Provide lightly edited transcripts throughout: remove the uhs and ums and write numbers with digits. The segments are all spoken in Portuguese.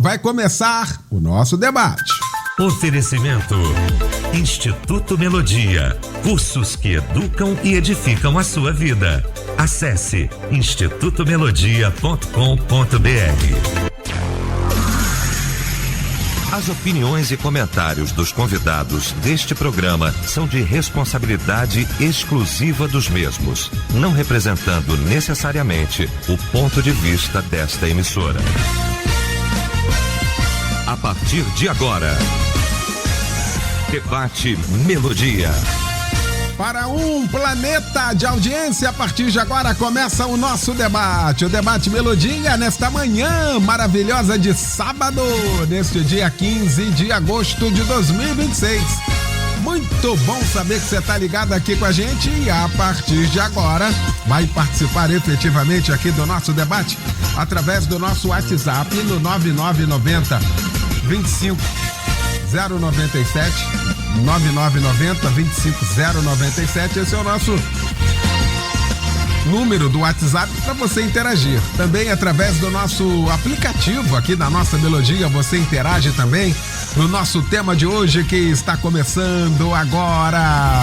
vai começar o nosso debate. Oferecimento Instituto Melodia, cursos que educam e edificam a sua vida. Acesse institutomelodia.com.br. As opiniões e comentários dos convidados deste programa são de responsabilidade exclusiva dos mesmos, não representando necessariamente o ponto de vista desta emissora. A partir de agora, Debate Melodia. Para um planeta de audiência, a partir de agora começa o nosso debate. O Debate Melodia nesta manhã maravilhosa de sábado, neste dia 15 de agosto de 2026. Muito bom saber que você está ligado aqui com a gente e a partir de agora vai participar efetivamente aqui do nosso debate através do nosso WhatsApp no 9990 25 097 9990 25097. Esse é o nosso número do WhatsApp para você interagir. Também através do nosso aplicativo aqui da nossa Melodia, você interage também no nosso tema de hoje que está começando agora.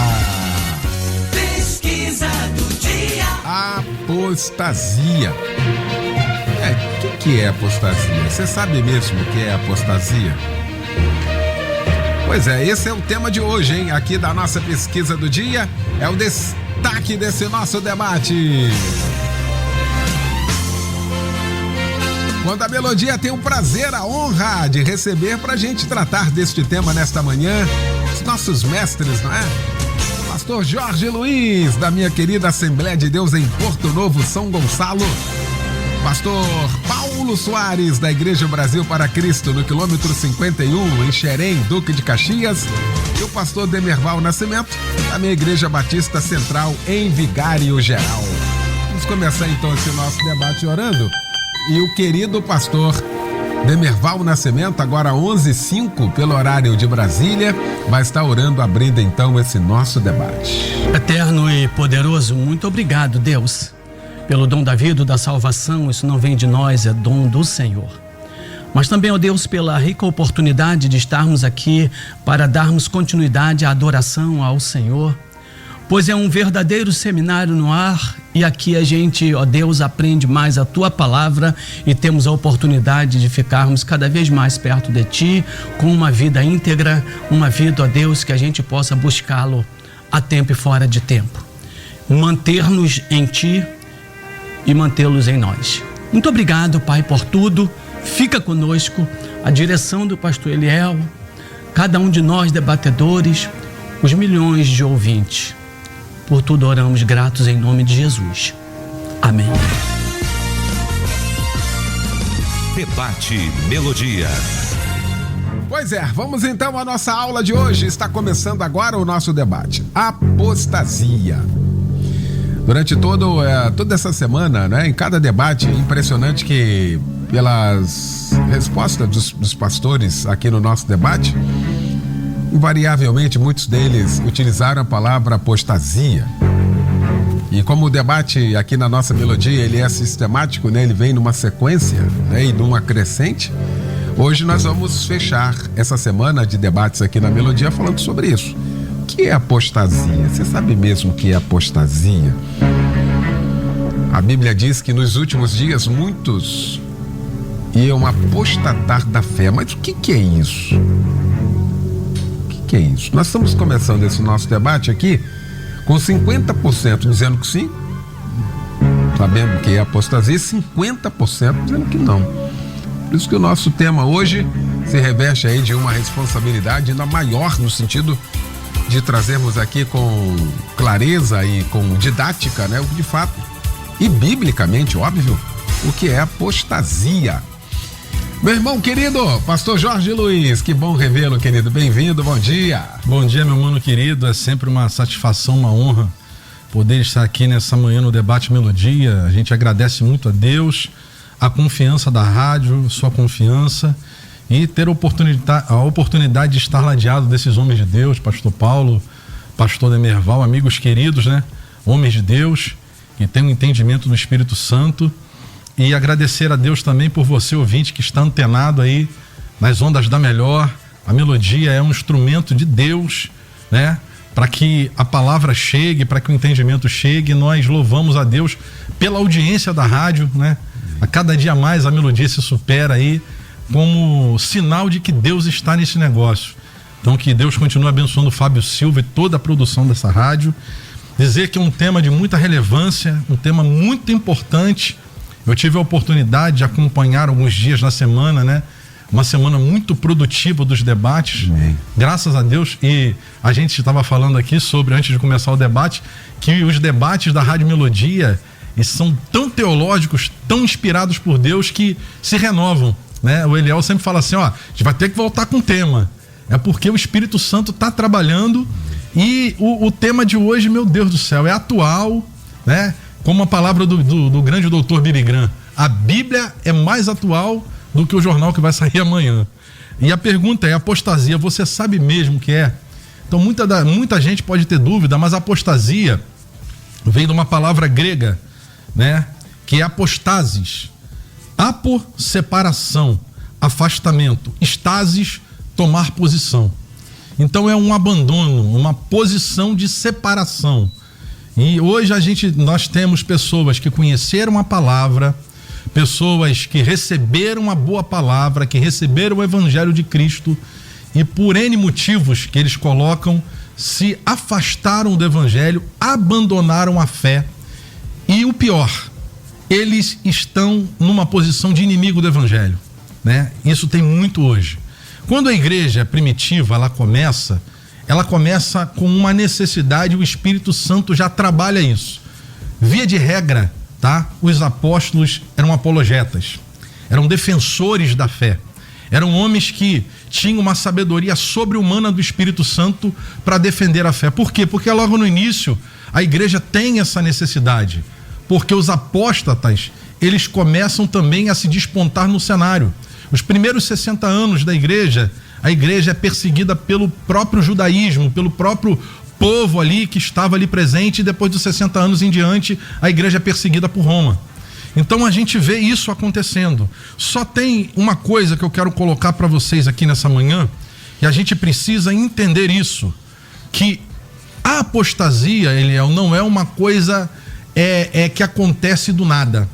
Pesquisa do dia. Apostasia. O que é apostasia? Você sabe mesmo o que é apostasia? Pois é, esse é o tema de hoje, hein? Aqui da nossa pesquisa do dia, é o destaque desse nosso debate. Quando a Melodia tem o prazer, a honra de receber pra gente tratar deste tema nesta manhã, os nossos mestres, não é? Pastor Jorge Luiz, da minha querida Assembleia de Deus em Porto Novo, São Gonçalo. Pastor Paulo Soares, da Igreja Brasil para Cristo, no quilômetro 51, em Xerém, Duque de Caxias. E o pastor Demerval Nascimento, da minha Igreja Batista Central, em Vigário Geral. Vamos começar então esse nosso debate orando. E o querido pastor Demerval Nascimento, agora 11h05, pelo horário de Brasília, vai estar orando, abrindo então esse nosso debate. Eterno e poderoso, muito obrigado, Deus, pelo dom da vida, da salvação. Isso não vem de nós, é dom do Senhor. Mas também, ó Deus, pela rica oportunidade de estarmos aqui para darmos continuidade à adoração ao Senhor, pois é um verdadeiro seminário no ar e aqui a gente, ó Deus, aprende mais a Tua palavra e temos a oportunidade de ficarmos cada vez mais perto de Ti, com uma vida íntegra, uma vida, ó Deus, que a gente possa buscá-lo a tempo e fora de tempo. Manter-nos em Ti e mantê-los em nós. Muito obrigado, Pai, por tudo. Fica conosco a direção do pastor Eliel, cada um de nós debatedores, os milhões de ouvintes. Por tudo oramos gratos em nome de Jesus. Amém. Debate Melodia. Pois é, vamos então à nossa aula de hoje. Está começando agora o nosso debate. Apostasia. Durante toda essa semana, né, em cada debate, impressionante que pelas respostas dos pastores aqui no nosso debate, invariavelmente muitos deles utilizaram a palavra apostasia. E como o debate aqui na nossa Melodia, ele é sistemático, né, ele vem numa sequência, né, e numa crescente, hoje nós vamos fechar essa semana de debates aqui na Melodia falando sobre isso. O que é apostasia? Você sabe mesmo o que é apostasia? A Bíblia diz que nos últimos dias muitos iam apostatar da fé. Mas o que é isso? O que é isso? Nós estamos começando esse nosso debate aqui com 50% dizendo que sim, sabendo que é apostasia, e 50% dizendo que não. Por isso que o nosso tema hoje se reveste aí de uma responsabilidade ainda maior, no sentido de trazermos aqui com clareza e com didática, né, de fato, e biblicamente, óbvio, o que é apostasia. Meu irmão querido, pastor Jorge Luiz, que bom revê-lo, querido, bem-vindo, bom dia. Bom dia, meu mano querido, é sempre uma satisfação, uma honra poder estar aqui nessa manhã no Debate Melodia. A gente agradece muito a Deus, a confiança da rádio, sua confiança, e ter a oportunidade de estar ladeado desses homens de Deus, pastor Paulo, pastor Demerval, amigos queridos, né? Homens de Deus, que têm um entendimento do Espírito Santo E agradecer a Deus também por você, ouvinte, que está antenado aí nas ondas da Melhor. A melodia é um instrumento de Deus, né? Para que a palavra chegue, para que o entendimento chegue. Nós louvamos a Deus pela audiência da rádio, né? A cada dia mais a melodia se supera aí como sinal de que Deus está nesse negócio. Então que Deus continue abençoando o Fábio Silva e toda a produção dessa rádio. Dizer que é um tema de muita relevância, um tema muito importante. Eu tive a oportunidade de acompanhar alguns dias na semana, né? Uma semana muito produtiva dos debates, graças a Deus. E a gente estava falando aqui sobre, antes de começar o debate, que os debates da Rádio Melodia são tão teológicos, tão inspirados por Deus, que se renovam, né? O Eliel sempre fala assim, ó, a gente vai ter que voltar com o tema. É porque o Espírito Santo está trabalhando e o tema de hoje, meu Deus do céu, é atual, né? Como a palavra do grande doutor Billy Graham, a Bíblia é mais atual do que o jornal que vai sair amanhã. E a pergunta é, apostasia, você sabe mesmo o que é? Então muita gente pode ter dúvida, mas a apostasia vem de uma palavra grega, né? Que é apostasis. Apo, separação, afastamento, estasis, tomar posição. Então é um abandono, uma posição de separação. E hoje nós temos pessoas que conheceram a palavra, pessoas que receberam a boa palavra, que receberam o Evangelho de Cristo e por N motivos que eles colocam, se afastaram do Evangelho, abandonaram a fé e o pior, eles estão numa posição de inimigo do Evangelho, né? Isso tem muito hoje. Quando a igreja primitiva ela começa com uma necessidade, o Espírito Santo já trabalha isso. Via de regra, tá? Os apóstolos eram apologetas, eram defensores da fé, eram homens que tinham uma sabedoria sobre-humana do Espírito Santo para defender a fé. Por quê? Porque logo no início a igreja tem essa necessidade, porque os apóstatas, eles começam também a se despontar no cenário. Os primeiros 60 anos da igreja, a igreja é perseguida pelo próprio judaísmo, pelo próprio povo ali que estava ali presente, e depois dos 60 anos em diante, a igreja é perseguida por Roma. Então a gente vê isso acontecendo. Só tem uma coisa que eu quero colocar para vocês aqui nessa manhã, e a gente precisa entender isso, que a apostasia, Eliel, não é uma coisa que acontece do nada.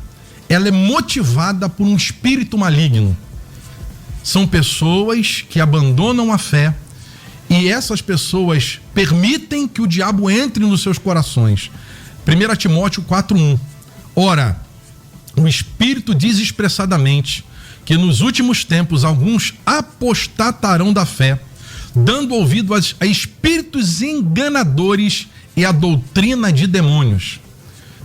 Ela é motivada por um espírito maligno. São pessoas que abandonam a fé e essas pessoas permitem que o diabo entre nos seus corações. 1 Timóteo 4:1. Ora, o Espírito diz expressadamente que nos últimos tempos alguns apostatarão da fé, dando ouvido a espíritos enganadores e a doutrina de demônios.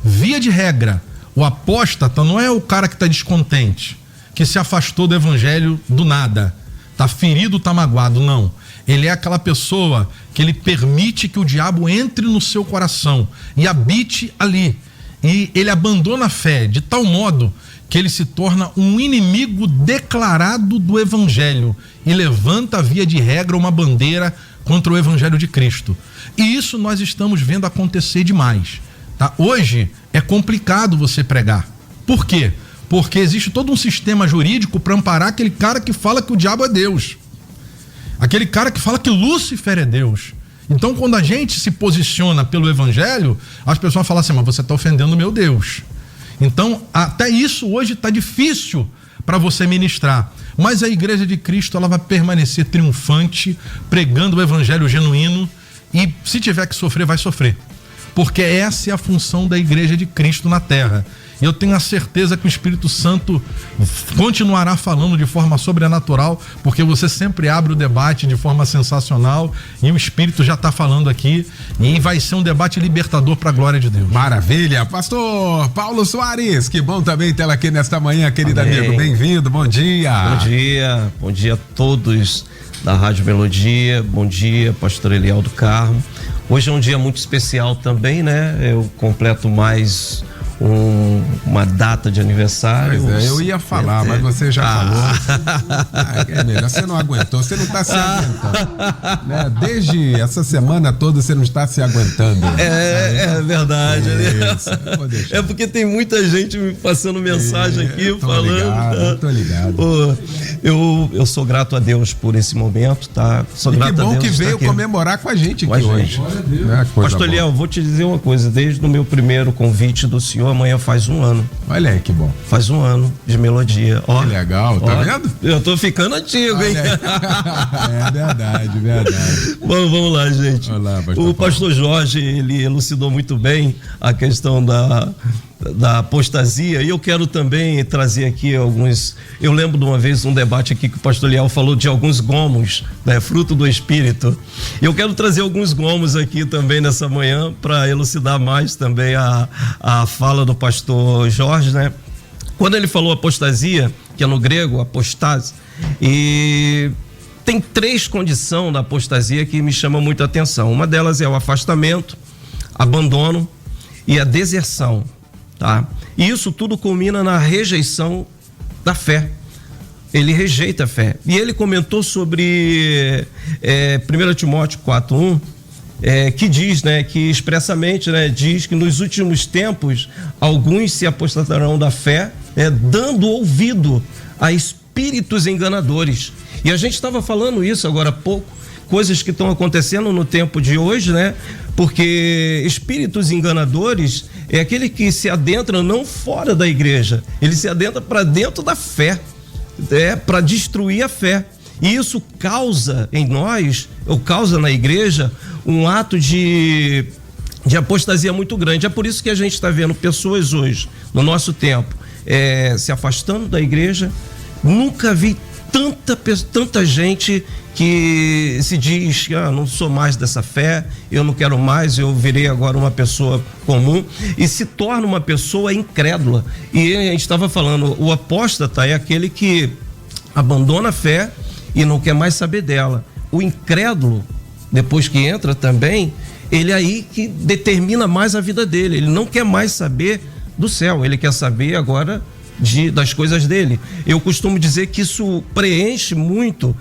Via de regra, o apóstata não é o cara que está descontente, que se afastou do evangelho do nada, tá ferido, tá magoado, não. Ele é aquela pessoa que ele permite que o diabo entre no seu coração e habite ali. E ele abandona a fé de tal modo que ele se torna um inimigo declarado do evangelho e levanta, via de regra, uma bandeira contra o evangelho de Cristo. E isso nós estamos vendo acontecer demais, tá? Hoje é complicado você pregar. Por quê? Porque existe todo um sistema jurídico para amparar aquele cara que fala que o diabo é Deus. Aquele cara que fala que Lúcifer é Deus. Então, quando a gente se posiciona pelo evangelho, as pessoas falam assim, mas você está ofendendo meu Deus. Então, até isso hoje está difícil para você ministrar. Mas a Igreja de Cristo, ela vai permanecer triunfante, pregando o evangelho genuíno, e se tiver que sofrer, vai sofrer. Porque essa é a função da Igreja de Cristo na terra. E eu tenho a certeza que o Espírito Santo continuará falando de forma sobrenatural, porque você sempre abre o debate de forma sensacional e o Espírito já está falando aqui, e vai ser um debate libertador para a glória de Deus. Maravilha. Pastor Paulo Soares, que bom também tê-lo aqui nesta manhã, querido amigo. Bem-vindo, bom dia. Bom dia a todos da Rádio Melodia, bom dia, pastor Eliel do Carmo. Hoje é um dia muito especial também, né? Eu completo mais uma data de aniversário. Pois é, eu ia falar, mas você já falou. É melhor, você não aguentou, você não está se aguentando. Né? Desde essa semana toda você não está se aguentando. É verdade. Isso, é porque tem muita gente me passando mensagem aqui falando. Tô ligado. Eu sou grato a Deus por esse momento, tá? Sou e grato que bom a Deus que veio comemorar com a gente aqui hoje. Pastor Eliel, vou te dizer uma coisa, desde o meu primeiro convite do senhor, amanhã faz 1 ano. Olha aí que bom. Faz 1 ano de melodia. Ó, que legal, tá vendo? Eu tô ficando antigo, hein? É verdade. Bom, vamos lá, gente. Olá, o pastor Jorge, ele elucidou muito bem a questão da apostasia, e eu quero também trazer aqui alguns. Eu lembro de uma vez um debate aqui que o pastor Eliel falou de alguns gomos, né, fruto do Espírito. Eu quero trazer alguns gomos aqui também nessa manhã para elucidar mais também a fala do pastor Jorge, né? Quando ele falou apostasia, que é no grego apostase, e tem 3 condições da apostasia que me chamam muita atenção. Uma delas é o afastamento, abandono e a deserção. Tá? E isso tudo culmina na rejeição da fé. Ele rejeita a fé. E ele comentou sobre 1 Timóteo 4:1, que diz, né, que expressamente, né, diz que nos últimos tempos alguns se apostatarão da fé, dando ouvido a espíritos enganadores. E a gente estava falando isso agora há pouco, coisas que estão acontecendo no tempo de hoje, né? Porque espíritos enganadores é aquele que se adentra não fora da igreja, ele se adentra para dentro da fé, para destruir a fé. E isso causa em nós, ou causa na igreja, um ato de apostasia muito grande. É por isso que a gente está vendo pessoas hoje, no nosso tempo, se afastando da igreja. Nunca vi tanta gente que se diz, não sou mais dessa fé, eu não quero mais, eu virei agora uma pessoa comum, e se torna uma pessoa incrédula. E a gente estava falando, o apóstata é aquele que abandona a fé e não quer mais saber dela. O incrédulo, depois que entra também, ele é aí que determina mais a vida dele, ele não quer mais saber do céu, ele quer saber agora das coisas dele. Eu costumo dizer que isso preenche muito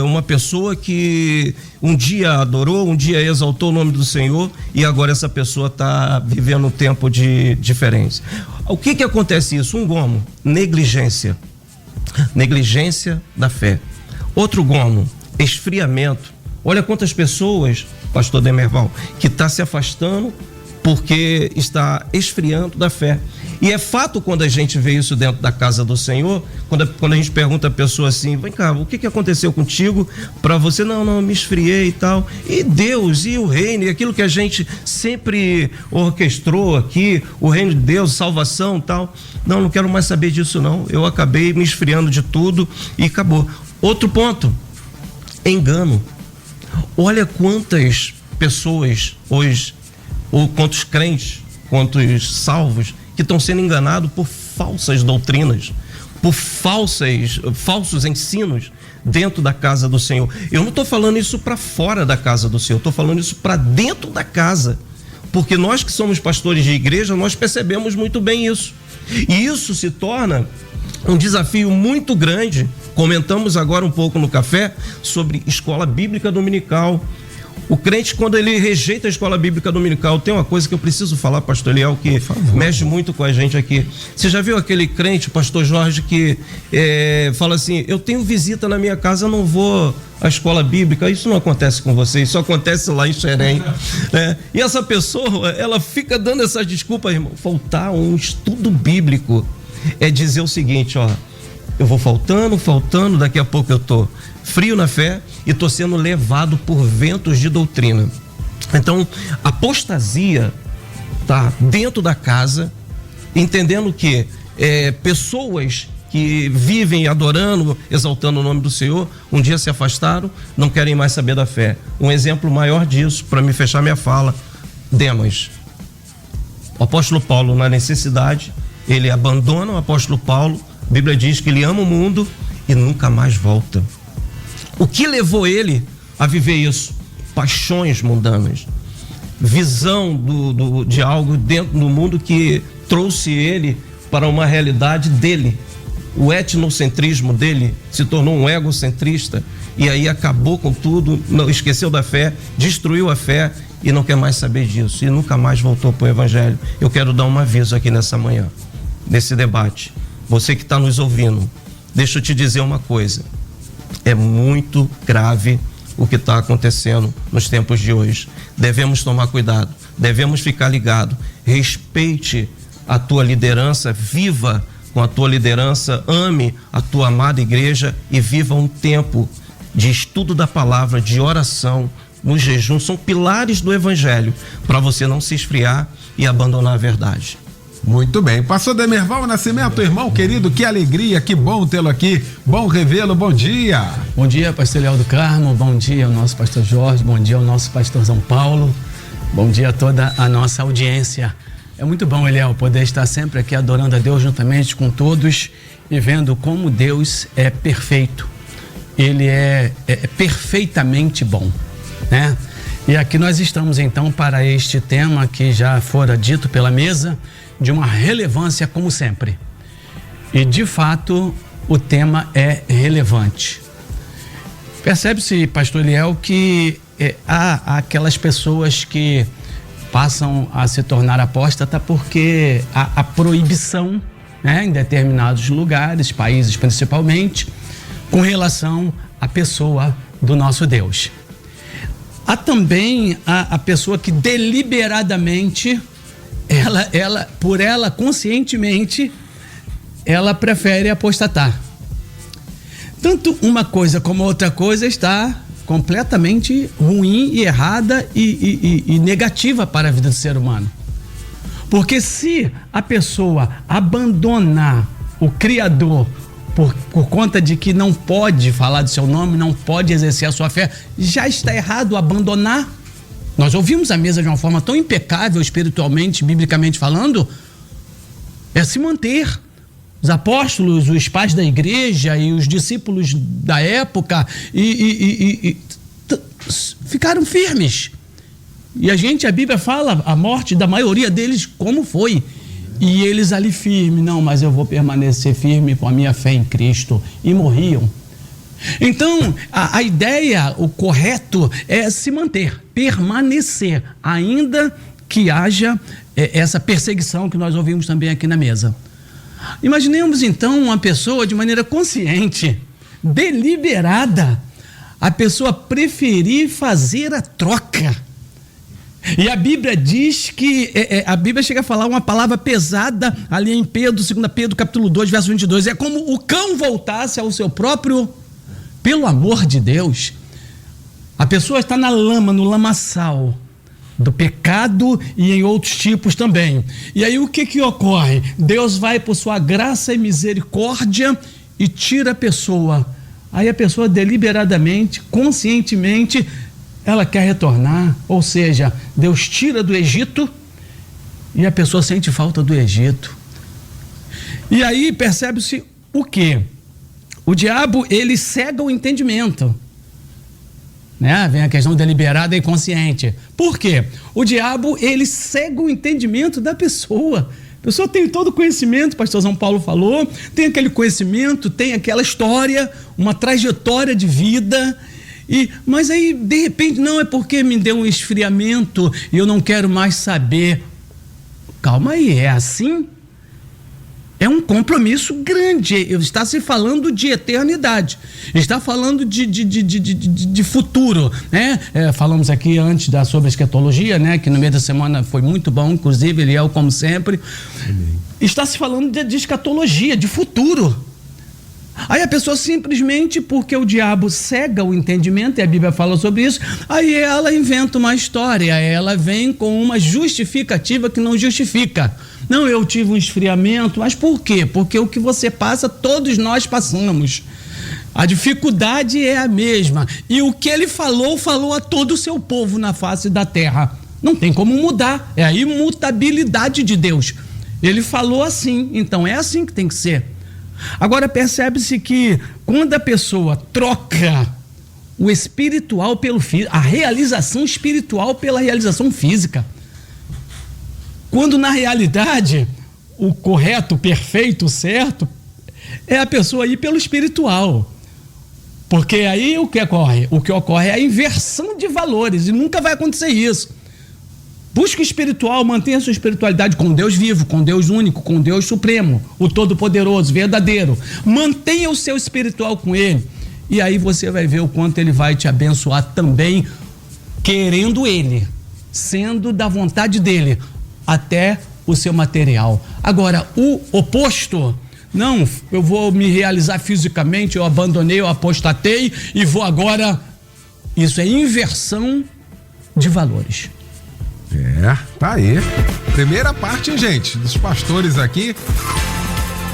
uma pessoa que um dia adorou, um dia exaltou o nome do Senhor, e agora essa pessoa está vivendo um tempo de diferença. O que acontece isso? Um gomo, negligência da fé. Outro gomo, esfriamento. Olha quantas pessoas, pastor Demerval, que está se afastando porque está esfriando da fé. E é fato quando a gente vê isso dentro da casa do Senhor, quando a gente pergunta a pessoa assim, vem cá, o que aconteceu contigo para você? Não, me esfriei e tal. E Deus, e o reino, e aquilo que a gente sempre orquestrou aqui, o reino de Deus, salvação e tal. Não quero mais saber disso não. Eu acabei me esfriando de tudo e acabou. Outro ponto, engano. Olha quantas pessoas hoje, ou quantos crentes, quantos salvos, que estão sendo enganados por falsas doutrinas, por falsos ensinos dentro da casa do Senhor. Eu não estou falando isso para fora da casa do Senhor, estou falando isso para dentro da casa, porque nós que somos pastores de igreja, nós percebemos muito bem isso. E isso se torna um desafio muito grande. Comentamos agora um pouco no café sobre escola bíblica dominical. O crente, quando ele rejeita a escola bíblica dominical, tem uma coisa que eu preciso falar, pastor Eliel, que mexe muito com a gente aqui. Você já viu aquele crente, pastor Jorge, que fala assim, eu tenho visita na minha casa, eu não vou à escola bíblica? Isso não acontece com você, isso acontece lá em Xerém. E essa pessoa, ela fica dando essa desculpa, irmão. Faltar um estudo bíblico é dizer o seguinte, eu vou faltando, daqui a pouco eu tô frio na fé e estou sendo levado por ventos de doutrina. Então, apostasia tá dentro da casa, entendendo que pessoas que vivem adorando, exaltando o nome do Senhor, um dia se afastaram, não querem mais saber da fé. Um exemplo maior disso, para me fechar minha fala, Demas. O apóstolo Paulo, na necessidade, ele abandona o apóstolo Paulo. A Bíblia diz que ele ama o mundo e nunca mais volta. O que levou ele a viver isso? Paixões mundanas. visão de algo dentro do mundo que trouxe ele para uma realidade dele. O etnocentrismo dele se tornou um egocentrista e aí acabou com tudo, não, esqueceu da fé, destruiu a fé e não quer mais saber disso e nunca mais voltou para o evangelho. Eu quero dar um aviso aqui nessa manhã, nesse debate. Você que está nos ouvindo, deixa eu te dizer uma coisa, é muito grave o que está acontecendo nos tempos de hoje. Devemos tomar cuidado, devemos ficar ligados, respeite a tua liderança, viva com a tua liderança, ame a tua amada igreja e viva um tempo de estudo da palavra, de oração, no jejum, são pilares do evangelho, para você não se esfriar e abandonar a verdade. Muito bem. Pastor Demerval Nascimento, irmão querido, que alegria, que bom tê-lo aqui, bom revê-lo, bom dia. Bom dia, pastor Léo do Carmo, bom dia ao nosso pastor Jorge, bom dia ao nosso pastorzão Paulo, bom dia a toda a nossa audiência. É muito bom, Eliel, poder estar sempre aqui adorando a Deus juntamente com todos e vendo como Deus é perfeito. Ele é perfeitamente bom, né? E aqui nós estamos então para este tema que já fora dito pela mesa, de uma relevância como sempre. E de fato o tema é relevante. Percebe-se, pastor Eliel, que há aquelas pessoas que passam a se tornar apóstata porque a proibição, né, em determinados lugares, países principalmente, com relação à pessoa do nosso Deus. Há também a pessoa que deliberadamente, conscientemente, ela prefere apostatar. Tanto uma coisa como outra coisa está completamente ruim e errada e negativa para a vida do ser humano. Porque se a pessoa abandonar o Criador por conta de que não pode falar do seu nome, não pode exercer a sua fé, já está errado abandonar. Nós ouvimos a mesa de uma forma tão impecável, espiritualmente, biblicamente falando, é se manter. Os apóstolos, os pais da igreja e os discípulos da época ficaram firmes. E a Bíblia fala a morte da maioria deles como foi. E eles ali firmes, não, mas eu vou permanecer firme com a minha fé em Cristo. E morriam. Então, a ideia, o correto é se manter, permanecer, ainda que haja essa perseguição que nós ouvimos também aqui na mesa. Imaginemos então uma pessoa de maneira consciente, deliberada, a pessoa preferir fazer a troca. E a Bíblia diz que, a Bíblia chega a falar uma palavra pesada ali em Pedro, 2 Pedro capítulo 2, verso 22, é como o cão voltasse ao seu próprio, pelo amor de Deus. A pessoa está na lama, no lamaçal do pecado e em outros tipos também. E aí o que ocorre? Deus vai por sua graça e misericórdia e tira a pessoa. Aí a pessoa deliberadamente, conscientemente, ela quer retornar, ou seja, Deus tira do Egito e a pessoa sente falta do Egito. E aí percebe-se o quê? O diabo, ele cega o entendimento. Né? Vem a questão deliberada e consciente. Por quê? O diabo, ele cega o entendimento da pessoa. A pessoa tem todo o conhecimento, o pastor São Paulo falou, tem aquele conhecimento, tem aquela história, uma trajetória de vida, mas aí, de repente, não, é porque me deu um esfriamento e eu não quero mais saber. Calma aí, é assim? É um compromisso grande, está se falando de eternidade, está falando de futuro, né? Falamos aqui antes sobre a escatologia, né? Que no meio da semana foi muito bom, inclusive, Eliel, como sempre. Amém. Está se falando de escatologia, de futuro. Aí a pessoa simplesmente, porque o diabo cega o entendimento, e a Bíblia fala sobre isso, aí ela inventa uma história, ela vem com uma justificativa que não justifica. Não, eu tive um esfriamento, mas por quê? Porque o que você passa, todos nós passamos. A dificuldade é a mesma. E o que ele falou a todo o seu povo na face da terra. Não tem como mudar, é a imutabilidade de Deus. Ele falou assim, então é assim que tem que ser. Agora percebe-se que quando a pessoa troca o espiritual pelo físico, a realização espiritual pela realização física. Quando na realidade o correto, o perfeito, o certo é a pessoa ir pelo espiritual. Porque aí o que ocorre? O que ocorre é a inversão de valores e nunca vai acontecer isso. Busque o espiritual, mantenha a sua espiritualidade com Deus vivo, com Deus único, com Deus supremo, o todo-poderoso, verdadeiro. Mantenha o seu espiritual com Ele. E aí você vai ver o quanto Ele vai te abençoar também, querendo Ele, sendo da vontade dEle, até o seu material. Agora, o oposto, não, eu vou me realizar fisicamente, eu abandonei, eu apostatei e vou agora... Isso é inversão de valores. Tá aí. Primeira parte, hein, gente, dos pastores aqui.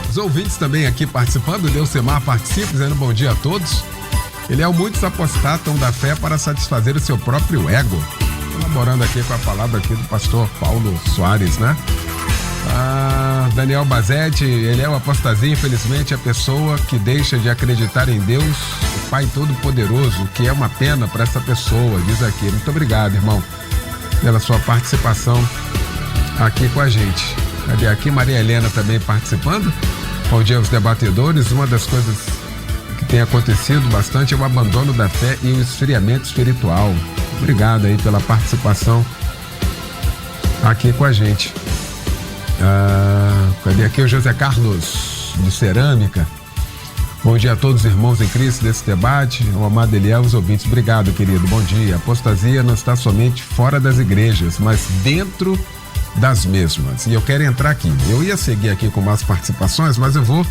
Os ouvintes também aqui participando. O Delcemar participa, dizendo bom dia a todos. Ele é o muitos apostatam da fé para satisfazer o seu próprio ego. Colaborando aqui com a palavra aqui do pastor Paulo Soares, né? Daniel Bazetti, ele é o apostasia, infelizmente, a pessoa que deixa de acreditar em Deus, o Pai Todo-Poderoso, que é uma pena para essa pessoa, diz aqui. Muito obrigado, irmão, pela sua participação aqui com a gente. Cadê aqui? Maria Helena também participando. Bom dia aos debatedores. Uma das coisas que tem acontecido bastante é o abandono da fé e o esfriamento espiritual. Obrigado aí pela participação aqui com a gente. Cadê aqui o José Carlos de Cerâmica? Bom dia a todos os irmãos em Cristo desse debate. O amado Eliel, os ouvintes. Obrigado, querido. Bom dia. A apostasia não está somente fora das igrejas, mas dentro das mesmas. E eu quero entrar aqui. Eu ia seguir aqui com mais participações, mas eu vou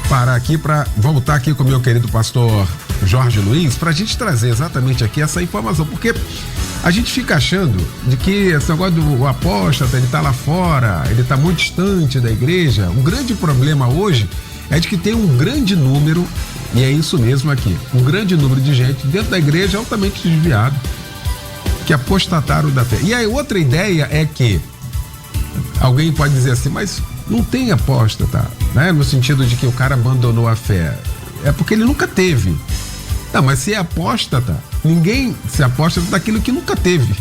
parar aqui para voltar aqui com o meu querido pastor Jorge Luiz, para a gente trazer exatamente aqui essa informação, porque a gente fica achando de que esse negócio do apóstata, ele está lá fora, ele está muito distante da igreja. Um grande problema hoje é de que tem um grande número, e é isso mesmo aqui, um grande número de gente dentro da igreja altamente desviado, que apostataram da fé. E aí outra ideia é que alguém pode dizer assim, mas não tem apóstata, né? No sentido de que o cara abandonou a fé. É porque ele nunca teve. Não, mas se é apóstata, ninguém se apóstata daquilo que nunca teve.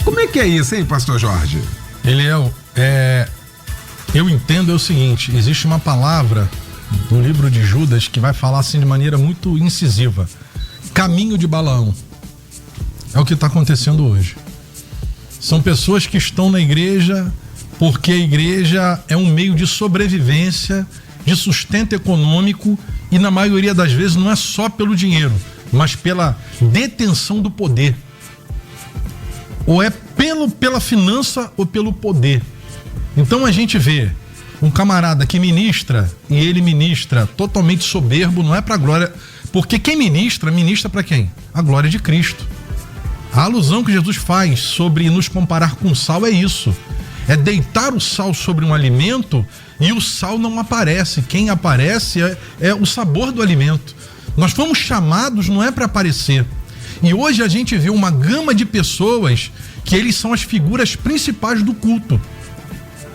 Como é que é isso, hein, pastor Jorge? Eliel, eu entendo o seguinte, existe uma palavra no livro de Judas que vai falar assim de maneira muito incisiva. Caminho de Balaão. É o que está acontecendo hoje. São pessoas que estão na igreja porque a igreja é um meio de sobrevivência, de sustento econômico, e na maioria das vezes não é só pelo dinheiro, mas pela detenção do poder. Ou é pela finança ou pelo poder. Então a gente vê um camarada que ministra, e ele ministra totalmente soberbo, não é para glória, porque quem ministra para quem? A glória de Cristo. A alusão que Jesus faz sobre nos comparar com sal é isso. É deitar o sal sobre um alimento e o sal não aparece. Quem aparece é o sabor do alimento. Nós fomos chamados, não é para aparecer. E hoje a gente vê uma gama de pessoas que eles são as figuras principais do culto.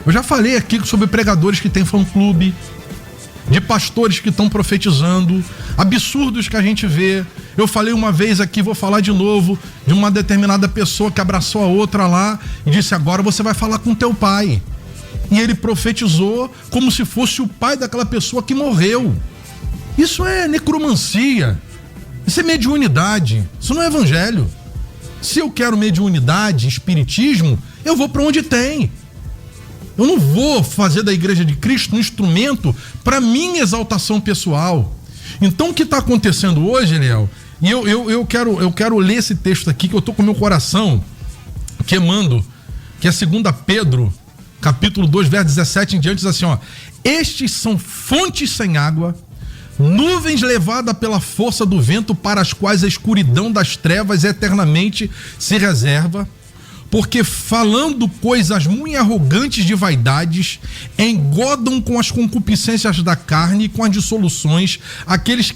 Eu já falei aqui sobre pregadores que têm fã-clube, de pastores que estão profetizando, absurdos que a gente vê. Eu falei uma vez aqui, vou falar de novo, de uma determinada pessoa que abraçou a outra lá e disse, agora você vai falar com teu pai. E ele profetizou como se fosse o pai daquela pessoa que morreu. Isso é necromancia, isso é mediunidade, isso não é evangelho. Se eu quero mediunidade, espiritismo, eu vou para onde tem. Eu não vou fazer da Igreja de Cristo um instrumento para minha exaltação pessoal. Então o que está acontecendo hoje, Eliel, e eu quero ler esse texto aqui, que eu estou com o meu coração queimando, que é 2 Pedro, capítulo 2, verso 17 em diante, diz assim, ó: estes são fontes sem água, nuvens levadas pela força do vento, para as quais a escuridão das trevas eternamente se reserva, porque falando coisas muito arrogantes de vaidades, engodam com as concupiscências da carne e com as dissoluções aqueles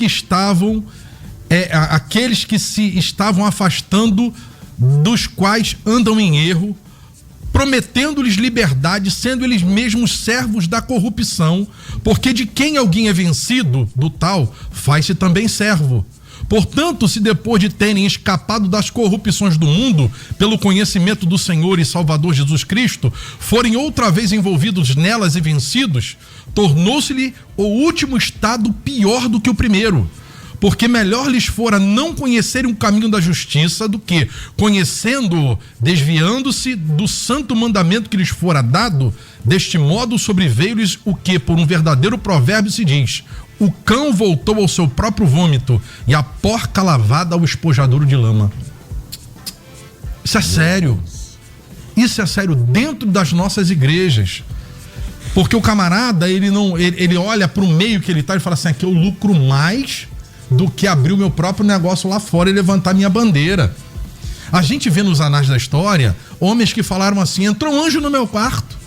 que se estavam afastando, dos quais andam em erro, prometendo-lhes liberdade, sendo eles mesmos servos da corrupção, porque de quem alguém é vencido, do tal, faz-se também servo. Portanto, se depois de terem escapado das corrupções do mundo, pelo conhecimento do Senhor e Salvador Jesus Cristo, forem outra vez envolvidos nelas e vencidos, tornou-se-lhe o último estado pior do que o primeiro. Porque melhor lhes fora não conhecerem o caminho da justiça do que, conhecendo-o, desviando-se do santo mandamento que lhes fora dado, deste modo sobreveio-lhes o que, por um verdadeiro provérbio se diz: o cão voltou ao seu próprio vômito e a porca lavada ao espojadouro de lama. Isso é sério. Isso é sério dentro das nossas igrejas. Porque o camarada, ele olha para o meio que ele está e fala assim: aqui eu lucro mais do que abrir o meu próprio negócio lá fora e levantar minha bandeira. A gente vê nos anais da história homens que falaram assim: entrou um anjo no meu quarto,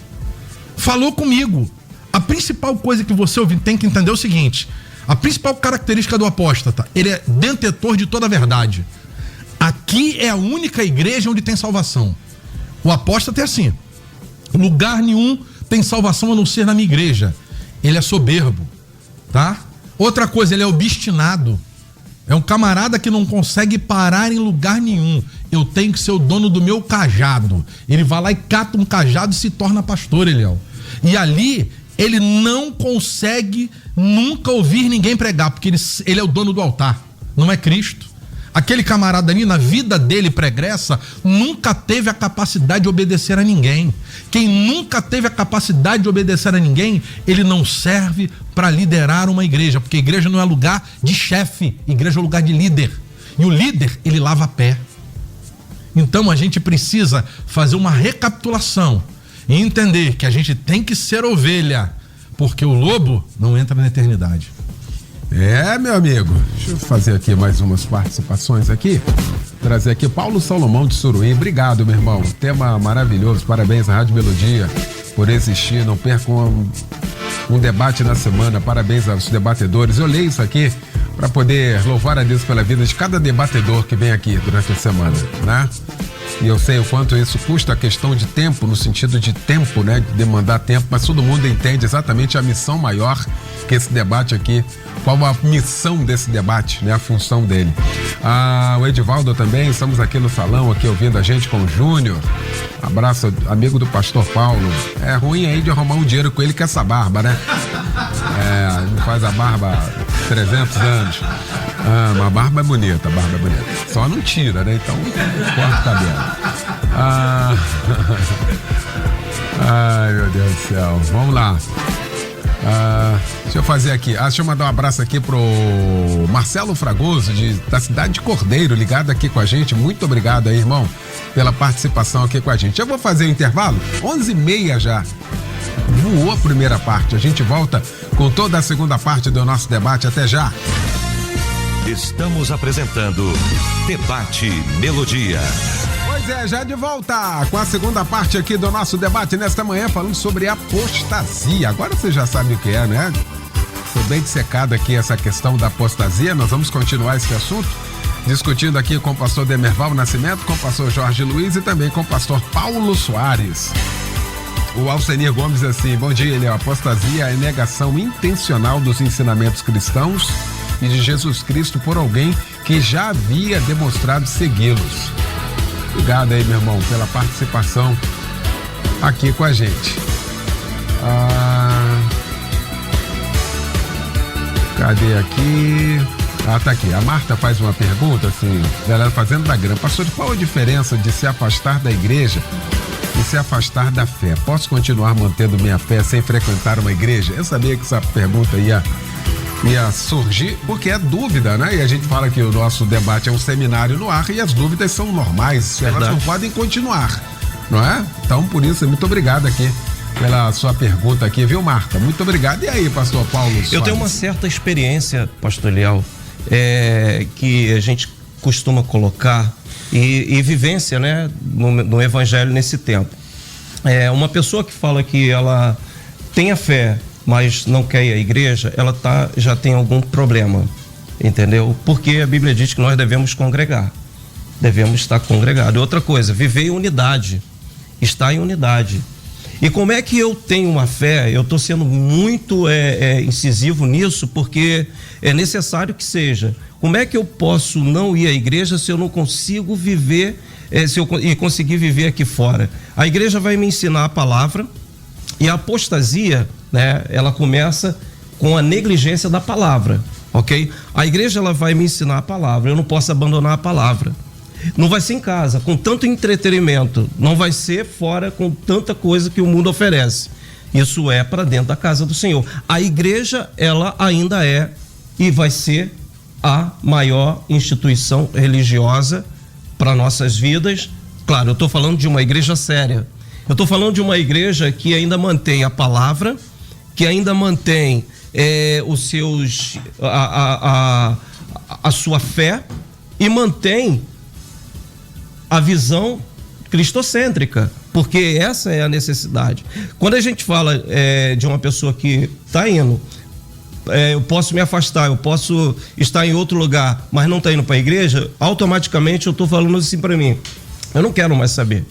falou comigo. A principal coisa que você tem que entender é o seguinte: a principal característica do apóstata, ele é detentor de toda a verdade. Aqui é a única igreja onde tem salvação. O apóstata é assim: lugar nenhum tem salvação a não ser na minha igreja. Ele é soberbo, tá? Outra coisa, ele é obstinado. É um camarada que não consegue parar em lugar nenhum. Eu tenho que ser o dono do meu cajado. Ele vai lá e cata um cajado e se torna pastor, Eliel. E ali, ele não consegue nunca ouvir ninguém pregar, porque ele é o dono do altar, não é Cristo. Aquele camarada ali, na vida dele pregressa, nunca teve a capacidade de obedecer a ninguém. Quem nunca teve a capacidade de obedecer a ninguém, ele não serve para liderar uma igreja, porque igreja não é lugar de chefe, igreja é lugar de líder. E o líder, ele lava a pé. Então a gente precisa fazer uma recapitulação e entender que a gente tem que ser ovelha, porque o lobo não entra na eternidade. É, meu amigo, deixa eu fazer aqui mais umas participações aqui, trazer aqui Paulo Salomão de Suruí. Obrigado, meu irmão, tema maravilhoso, parabéns à Rádio Melodia por existir, não percam um debate na semana, parabéns aos debatedores. Eu leio isso aqui para poder louvar a Deus pela vida de cada debatedor que vem aqui durante a semana, né? E eu sei o quanto isso custa, a questão de tempo, no sentido de tempo, né? De demandar tempo, mas todo mundo entende exatamente a missão maior que esse debate aqui, qual a missão desse debate, né? A função dele. O Edivaldo também, estamos aqui no salão, aqui ouvindo a gente com o Júnior. Abraço, amigo do pastor Paulo. É ruim aí de arrumar um dinheiro com ele que essa barba, né? Ele faz a barba há 300 anos. Mas a barba é bonita, Só não tira, né? Então, corta o cabelo. Ai, meu Deus do céu. Vamos lá. Deixa eu fazer aqui. Deixa eu mandar um abraço aqui pro Marcelo Fragoso, da cidade de Cordeiro, ligado aqui com a gente. Muito obrigado aí, irmão, pela participação aqui com a gente. Eu vou fazer o intervalo, 11h30 já. Voou a primeira parte. A gente volta com toda a segunda parte do nosso debate. Até já. Estamos apresentando Debate Melodia. Pois é, já de volta com a segunda parte aqui do nosso debate nesta manhã, falando sobre apostasia. Agora você já sabe o que é, né? Foi bem dissecado aqui essa questão da apostasia. Nós vamos continuar esse assunto, discutindo aqui com o pastor Demerval Nascimento, com o pastor Jorge Luiz e também com o pastor Paulo Soares. O Alcenir Gomes assim: bom dia, Eliel. Apostasia é negação intencional dos ensinamentos cristãos e de Jesus Cristo por alguém que já havia demonstrado segui-los. Obrigado aí, meu irmão, pela participação aqui com a gente. Cadê aqui? Tá aqui. A Marta faz uma pergunta assim, galera, fazendo da grama. Pastor, qual a diferença de se afastar da igreja e se afastar da fé? Posso continuar mantendo minha fé sem frequentar uma igreja? Eu sabia que essa pergunta ia surgir, porque é dúvida, né? E a gente fala que o nosso debate é um seminário no ar e as dúvidas são normais, elas não podem continuar, não é? Então, por isso, muito obrigado aqui pela sua pergunta aqui, viu, Marta? Muito obrigado. E aí, pastor Paulo Soares? Eu tenho uma certa experiência, pastor Eliel, que a gente costuma colocar e vivência, né, no evangelho nesse tempo. Uma pessoa que fala que ela tem a fé, mas não quer ir à igreja, ela já tem algum problema, entendeu? Porque a Bíblia diz que nós devemos congregar, devemos estar congregados. Outra coisa, viver em unidade, estar em unidade. E como é que eu tenho uma fé? Eu estou sendo muito incisivo nisso, porque é necessário que seja. Como é que eu posso não ir à igreja se eu não consigo viver, e conseguir viver aqui fora? A igreja vai me ensinar a palavra, e a apostasia, né, ela começa com a negligência da palavra, ok? A igreja, ela vai me ensinar a palavra, eu não posso abandonar a palavra. Não vai ser em casa, com tanto entretenimento, não vai ser fora com tanta coisa que o mundo oferece. Isso é para dentro da casa do Senhor. A igreja, ela ainda é e vai ser a maior instituição religiosa para nossas vidas. Claro, eu estou falando de uma igreja séria. Eu estou falando de uma igreja que ainda mantém a palavra, que ainda mantém a sua fé e mantém a visão cristocêntrica, porque essa é a necessidade. Quando a gente fala de uma pessoa que está indo, eu posso me afastar, eu posso estar em outro lugar, mas não está indo para a igreja, automaticamente eu estou falando assim para mim, eu não quero mais saber.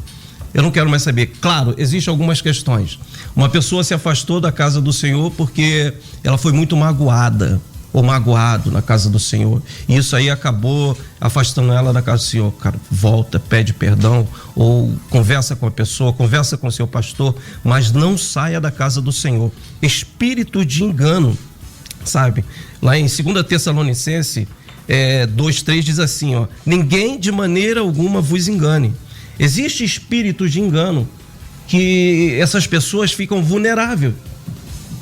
Eu não quero mais saber. Claro, existem algumas questões. Uma pessoa se afastou da casa do Senhor porque ela foi muito magoada ou magoado na casa do Senhor. E isso aí acabou afastando ela da casa do Senhor. Cara, volta, pede perdão ou conversa com a pessoa, conversa com o seu pastor, mas não saia da casa do Senhor. Espírito de engano, sabe? Lá em 2 Tessalonicenses 2:3 diz assim, ó: ninguém de maneira alguma vos engane. Existe espírito de engano que essas pessoas ficam vulneráveis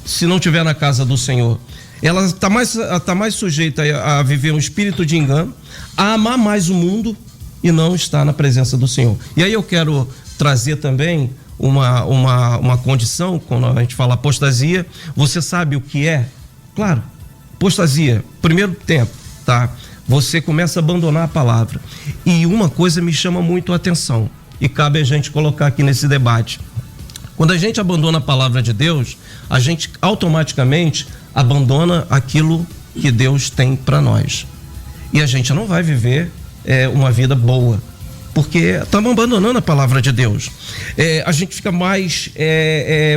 se não estiver na casa do Senhor. Ela está mais sujeita a viver um espírito de engano, a amar mais o mundo e não estar na presença do Senhor. E aí eu quero trazer também uma condição, quando a gente fala apostasia. Você sabe o que é? Claro, apostasia, primeiro tempo, tá? Você começa a abandonar a palavra. E uma coisa me chama muito a atenção, e cabe a gente colocar aqui nesse debate. Quando a gente abandona a palavra de Deus, a gente automaticamente abandona aquilo que Deus tem para nós. E a gente não vai viver uma vida boa, porque estamos abandonando a palavra de Deus. A gente fica mais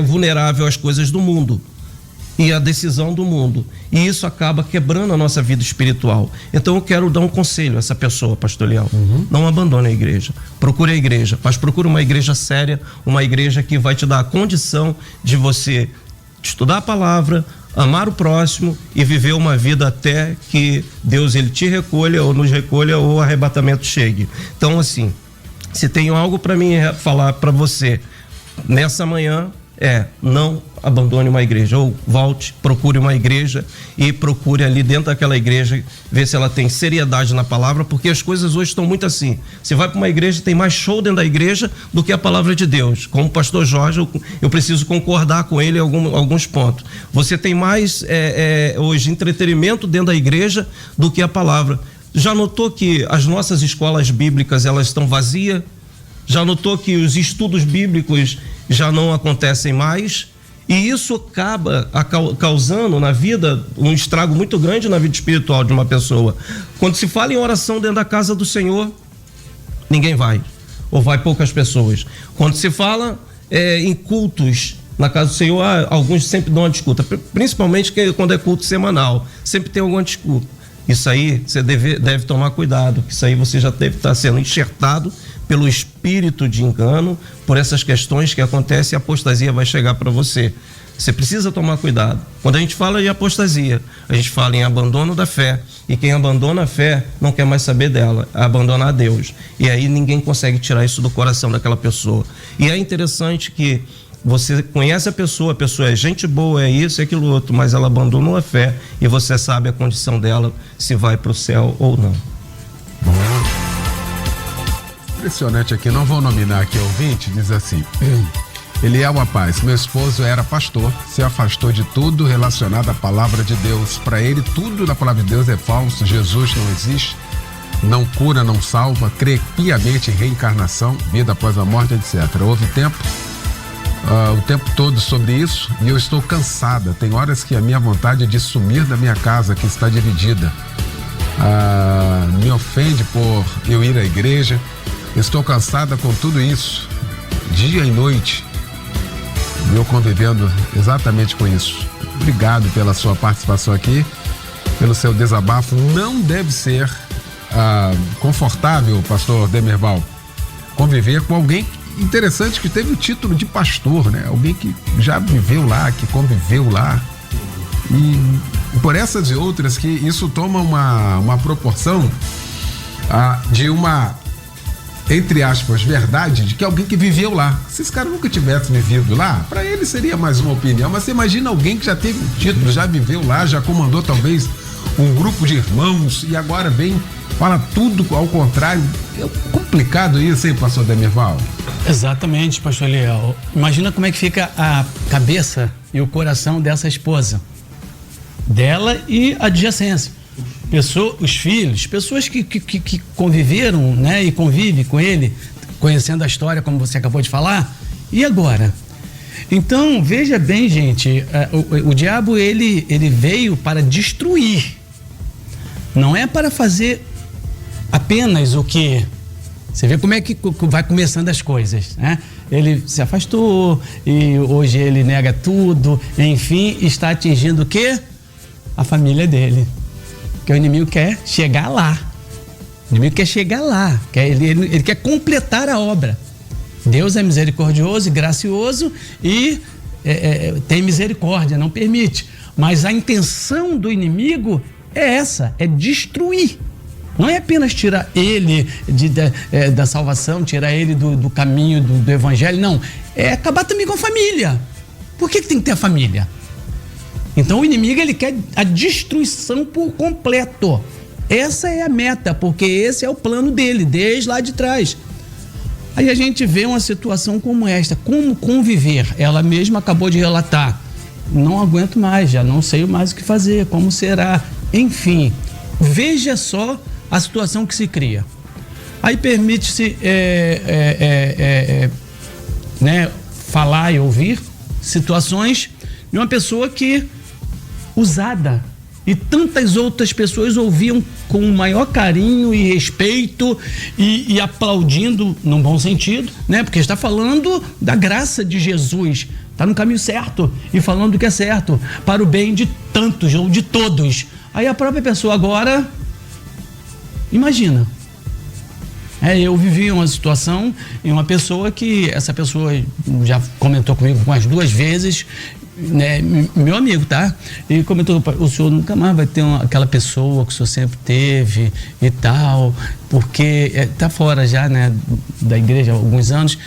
vulnerável às coisas do mundo e à decisão do mundo. E isso acaba quebrando a nossa vida espiritual. Então eu quero dar um conselho a essa pessoa, pastor Leão. Não abandone a igreja. Procure a igreja, mas procure uma igreja séria, uma igreja que vai te dar a condição de você estudar a palavra, amar o próximo e viver uma vida até que Deus ele te recolha ou nos recolha ou o arrebatamento chegue. Então assim, se tem algo para mim falar para você nessa manhã, não abandone uma igreja, ou volte, procure uma igreja e procure ali dentro daquela igreja ver se ela tem seriedade na palavra, porque as coisas hoje estão muito assim. Você vai para uma igreja, tem mais show dentro da igreja do que a palavra de Deus. Como o pastor Jorge, eu preciso concordar com ele em alguns pontos. Você tem mais hoje entretenimento dentro da igreja do que a palavra. Já notou que as nossas escolas bíblicas elas estão vazias? Já notou que os estudos bíblicos já não acontecem mais? E isso acaba causando na vida um estrago muito grande na vida espiritual de uma pessoa. Quando se fala em oração dentro da casa do Senhor, ninguém vai, ou vai poucas pessoas. Quando se fala em cultos na casa do Senhor, alguns sempre dão uma desculpa, principalmente quando é culto semanal, sempre tem alguma desculpa. Isso aí você deve tomar cuidado, que isso aí você já deve estar sendo enxertado pelo espírito de engano, por essas questões que acontecem, a apostasia vai chegar para você. Você precisa tomar cuidado. Quando a gente fala de apostasia, a gente fala em abandono da fé, e quem abandona a fé não quer mais saber dela, abandonar a Deus. E aí ninguém consegue tirar isso do coração daquela pessoa. E é interessante que você conhece a pessoa é gente boa, é isso, é aquilo outro, mas ela abandonou a fé e você sabe a condição dela, se vai para o céu ou não. Impressionante aqui, não vou nominar aqui ouvinte, diz assim: Eliel Rapaz, meu esposo era pastor, se afastou de tudo relacionado à palavra de Deus. Para ele, tudo na palavra de Deus é falso, Jesus não existe, não cura, não salva, crê piamente em reencarnação, vida após a morte, etc. Houve o tempo todo sobre isso e eu estou cansada. Tem horas que a minha vontade é de sumir da minha casa, que está dividida. Me ofende por eu ir à igreja. Estou cansada com tudo isso, dia e noite. eu convivendo exatamente com isso. Obrigado pela sua participação aqui, pelo seu desabafo. Não deve ser confortável, pastor Demerval, conviver com alguém interessante que teve o título de pastor, né? Alguém que já viveu lá, que conviveu lá. E por essas e outras que isso toma uma proporção de uma, entre aspas, verdade, de que alguém que viveu lá. Se esse cara nunca tivesse vivido lá, para ele seria mais uma opinião, mas você imagina alguém que já teve um título, já viveu lá, já comandou talvez um grupo de irmãos e agora vem, fala tudo ao contrário. É complicado isso, hein, pastor Demerval? Exatamente, pastor Eliel. Imagina como é que fica a cabeça e o coração dessa esposa, dela e a adjacência. Os filhos, pessoas que conviveram, né, e convivem com ele, conhecendo a história, como você acabou de falar, e agora? Então, veja bem, gente, o diabo, ele veio para destruir, não é para fazer apenas o que... Você vê como é que vai começando as coisas, né? Ele se afastou e hoje ele nega tudo, enfim, está atingindo o quê? A família dele. Porque o inimigo quer chegar lá. O inimigo quer chegar lá. Ele quer completar a obra. Deus é misericordioso e gracioso e tem misericórdia, não permite. Mas a intenção do inimigo é essa, é destruir. Não é apenas tirar ele da salvação, tirar ele do caminho do evangelho, não. É acabar também com a família. Por que tem que ter a família? Então o inimigo, ele quer a destruição por completo. Essa é a meta, porque esse é o plano dele, desde lá de trás. Aí a gente vê uma situação como esta, como conviver. Ela mesma acabou de relatar. Não aguento mais, já não sei mais o que fazer, como será. Enfim, veja só a situação que se cria. Aí permite-se né, falar e ouvir situações de uma pessoa que usada, e tantas outras pessoas ouviam com o maior carinho e respeito e aplaudindo num bom sentido, né? Porque está falando da graça de Jesus, está no caminho certo e falando o que é certo para o bem de tantos ou de todos. Aí a própria pessoa agora, imagina, eu vivi uma situação em uma pessoa que essa pessoa já comentou comigo umas 2 vezes, né, meu amigo, tá? E comentou: o senhor nunca mais vai ter aquela pessoa que o senhor sempre teve e tal, porque tá fora já, né, da igreja há alguns anos.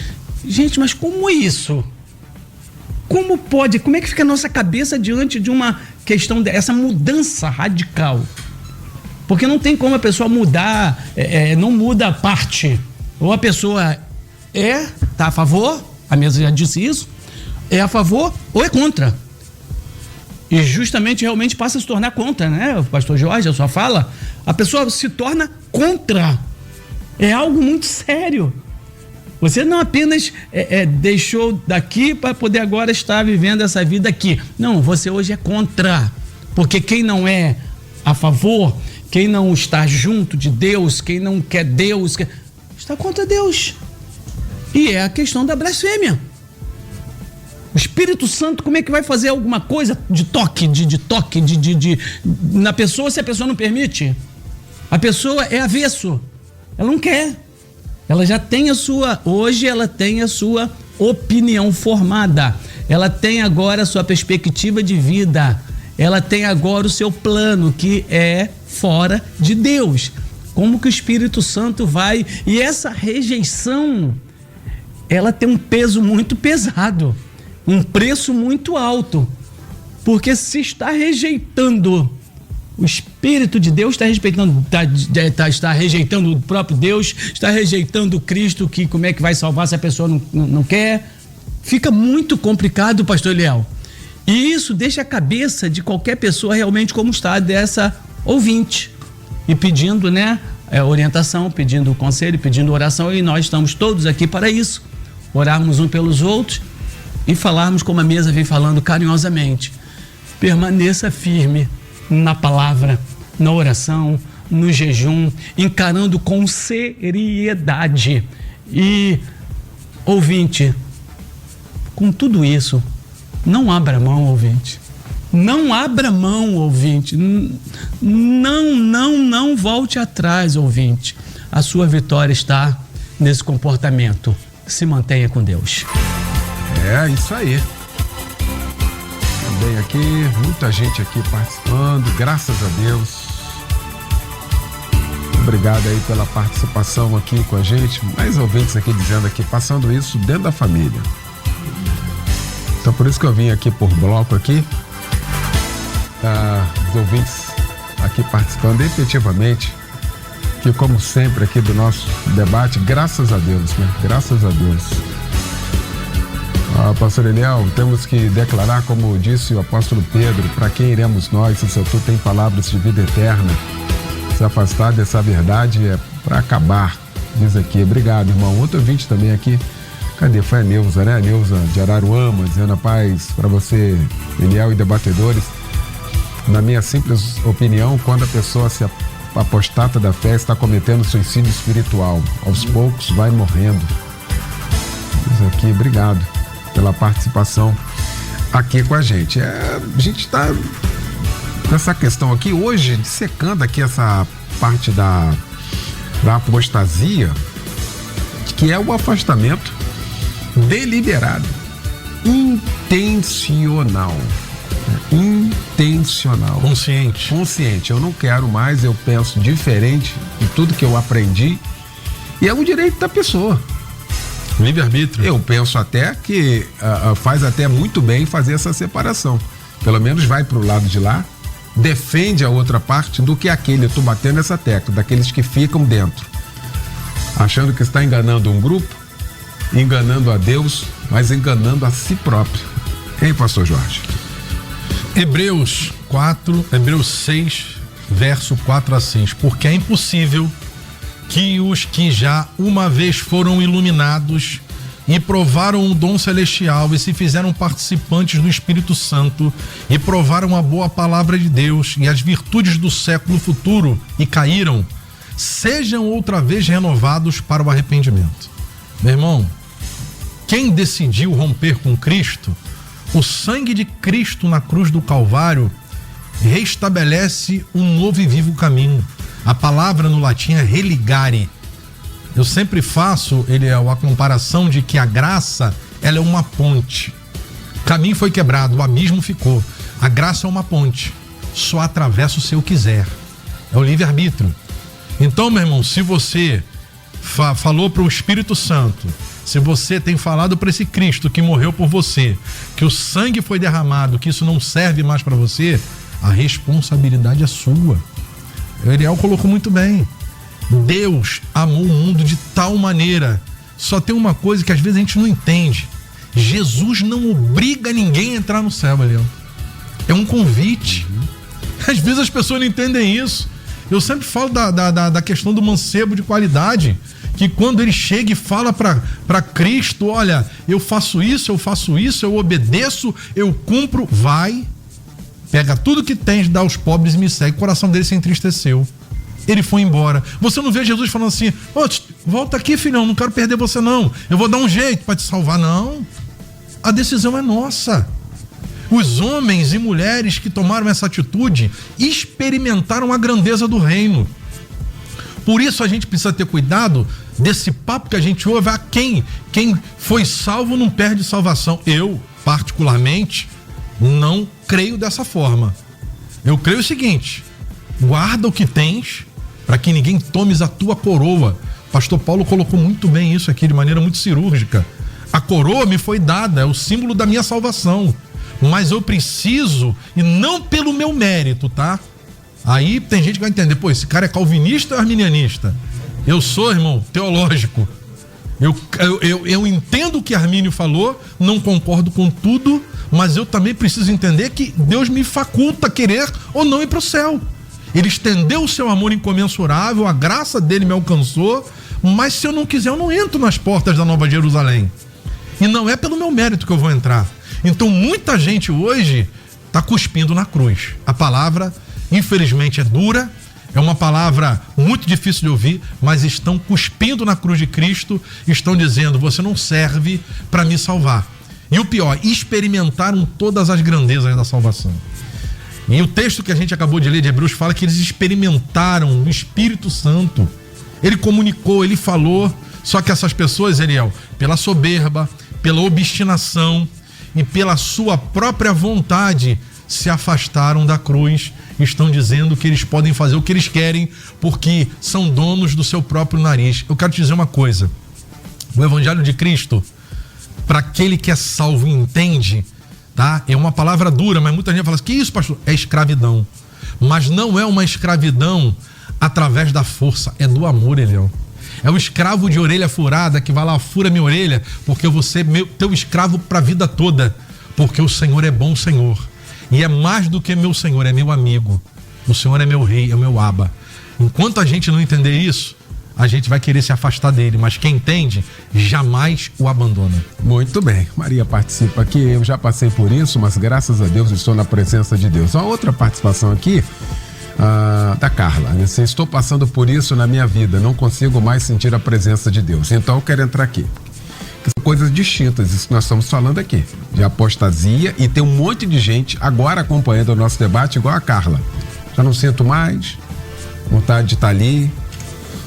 Gente, mas como isso? Como pode? Como é que fica a nossa cabeça diante de uma questão dessa mudança radical? Porque não tem como a pessoa mudar, não muda a parte. Ou a pessoa tá a favor, a mesa já disse isso, é a favor ou é contra. E justamente realmente passa a se tornar contra, né? O pastor Jorge, a sua fala, a pessoa se torna contra. É algo muito sério. Você não apenas deixou daqui para poder agora estar vivendo essa vida aqui. Não, você hoje é contra. Porque quem não é a favor, quem não está junto de Deus, quem não quer Deus, está contra Deus. E é a questão da blasfêmia. O Espírito Santo, como é que vai fazer alguma coisa de toque na pessoa se a pessoa não permite? A pessoa é avesso, ela não quer. Ela já tem hoje ela tem a sua opinião formada. Ela tem agora a sua perspectiva de vida. Ela tem agora o seu plano, que é fora de Deus. Como que o Espírito Santo vai... E essa rejeição, ela tem um peso muito pesado. Um preço muito alto, porque se está rejeitando o Espírito de Deus, está rejeitando o próprio Deus, está rejeitando o Cristo, que como é que vai salvar se a pessoa não quer? Fica muito complicado, pastor Eliel. E isso deixa a cabeça de qualquer pessoa realmente como está dessa ouvinte, e pedindo, né, orientação, pedindo conselho, pedindo oração, e nós estamos todos aqui para isso, orarmos uns pelos outros e falarmos como a mesa vem falando carinhosamente. Permaneça firme na palavra, na oração, no jejum, encarando com seriedade. E, ouvinte, Com tudo isso, não abra mão, ouvinte. Não abra mão, ouvinte. Não volte atrás, ouvinte. A sua vitória está nesse comportamento. Se mantenha com Deus. É isso aí. Também aqui, muita gente aqui participando, graças a Deus. Obrigado aí pela participação aqui com a gente. Mais ouvintes aqui dizendo aqui, passando isso dentro da família. Então por isso que eu vim aqui por bloco aqui. Os ouvintes aqui participando efetivamente, que como sempre aqui do nosso debate, graças a Deus, né? Graças a Deus. Pastor Eliel, temos que declarar, como disse o apóstolo Pedro, para quem iremos nós, se o Senhor tem palavras de vida eterna. Se afastar dessa verdade é para acabar, diz aqui. Obrigado, irmão. Outro ouvinte também aqui. Cadê? Foi a Neuza, né? A Neuza de Araruama, dizendo a paz para você, Eliel e debatedores. Na minha simples opinião, quando a pessoa se apostata da fé está cometendo suicídio espiritual, aos poucos vai morrendo. Diz aqui, obrigado pela participação aqui com a gente. A gente está nessa questão aqui hoje, dissecando aqui essa parte da apostasia, que é o afastamento deliberado, intencional. Consciente. Eu não quero mais, eu penso diferente de tudo que eu aprendi, e é um direito da pessoa. Livre-arbítrio. Eu penso até que faz até muito bem fazer essa separação. Pelo menos vai pro lado de lá, defende a outra parte, do que aquele, eu tô batendo essa tecla, daqueles que ficam dentro, achando que está enganando um grupo, enganando a Deus, mas enganando a si próprio. Hein, pastor Jorge? Hebreus 6, verso 4 a 6. Porque é impossível que os que já uma vez foram iluminados e provaram o dom celestial e se fizeram participantes do Espírito Santo e provaram a boa palavra de Deus e as virtudes do século futuro e caíram, sejam outra vez renovados para o arrependimento. Meu irmão, quem decidiu romper com Cristo, o sangue de Cristo na cruz do Calvário restabelece um novo e vivo caminho. A palavra no latim é religare. Eu sempre faço a comparação de que a graça, ela é uma ponte. O caminho foi quebrado, o abismo ficou. A graça é uma ponte. Só atravessa se eu quiser. É o livre-arbítrio. Então, meu irmão, se você falou para o Espírito Santo, se você tem falado para esse Cristo que morreu por você, que o sangue foi derramado, que isso não serve mais para você, a responsabilidade é sua. O Eliel colocou muito bem. Deus amou o mundo de tal maneira. Só tem uma coisa que às vezes a gente não entende. Jesus não obriga ninguém a entrar no céu, Eliel. É um convite. Às vezes as pessoas não entendem isso. Eu sempre falo da questão do mancebo de qualidade, que quando ele chega e fala para Cristo, olha, eu faço isso, eu obedeço, eu cumpro, vai, pega tudo que tens, dá aos pobres e me segue. O coração dele se entristeceu. Ele foi embora. Você não vê Jesus falando assim, volta aqui, filhão, não quero perder você não, eu vou dar um jeito para te salvar. Não, a decisão é nossa. Os homens e mulheres que tomaram essa atitude experimentaram a grandeza do reino. Por isso a gente precisa ter cuidado desse papo que a gente ouve. Quem foi salvo não perde salvação. Eu, particularmente, não creio dessa forma. Eu creio o seguinte: guarda o que tens, para que ninguém tomes a tua coroa. Pastor Paulo colocou muito bem isso aqui de maneira muito cirúrgica. A coroa me foi dada, é o símbolo da minha salvação, mas eu preciso, e não pelo meu mérito, tá? Aí tem gente que vai entender, pô, esse cara é calvinista ou arminianista? Eu sou, irmão, teológico. Eu entendo o que Armínio falou, não concordo com tudo, mas eu também preciso entender que Deus me faculta querer ou não ir para o céu. Ele estendeu o seu amor incomensurável, a graça dele me alcançou, mas se eu não quiser, eu não entro nas portas da Nova Jerusalém. E não é pelo meu mérito que eu vou entrar. Então muita gente hoje está cuspindo na cruz. A palavra, infelizmente, é dura, é uma palavra muito difícil de ouvir, mas estão cuspindo na cruz de Cristo, estão dizendo, você não serve para me salvar. E o pior, experimentaram todas as grandezas da salvação. E o texto que a gente acabou de ler de Hebreus fala que eles experimentaram o Espírito Santo. Ele comunicou, ele falou. Só que essas pessoas, Eliel, pela soberba, pela obstinação e pela sua própria vontade, se afastaram da cruz. Estão dizendo que eles podem fazer o que eles querem porque são donos do seu próprio nariz. Eu quero te dizer uma coisa. O Evangelho de Cristo, para aquele que é salvo e entende, tá? É uma palavra dura, mas muita gente fala assim, que isso, pastor? É escravidão. Mas não é uma escravidão através da força, é do amor, Eliel. É o escravo de orelha furada que vai lá, fura minha orelha, porque eu vou ser teu escravo para a vida toda, porque o Senhor é bom Senhor. E é mais do que meu Senhor, é meu amigo. O Senhor é meu rei, é meu Abba. Enquanto a gente não entender isso, a gente vai querer se afastar dele, mas quem entende, jamais o abandona. Muito bem, Maria participa aqui, eu já passei por isso, mas graças a Deus estou na presença de Deus. Uma outra participação aqui, da Carla, né? Estou passando por isso na minha vida, não consigo mais sentir a presença de Deus, então eu quero entrar aqui. São coisas distintas, isso que nós estamos falando aqui, de apostasia, e tem um monte de gente agora acompanhando o nosso debate, igual a Carla. Já não sinto mais vontade de estar ali.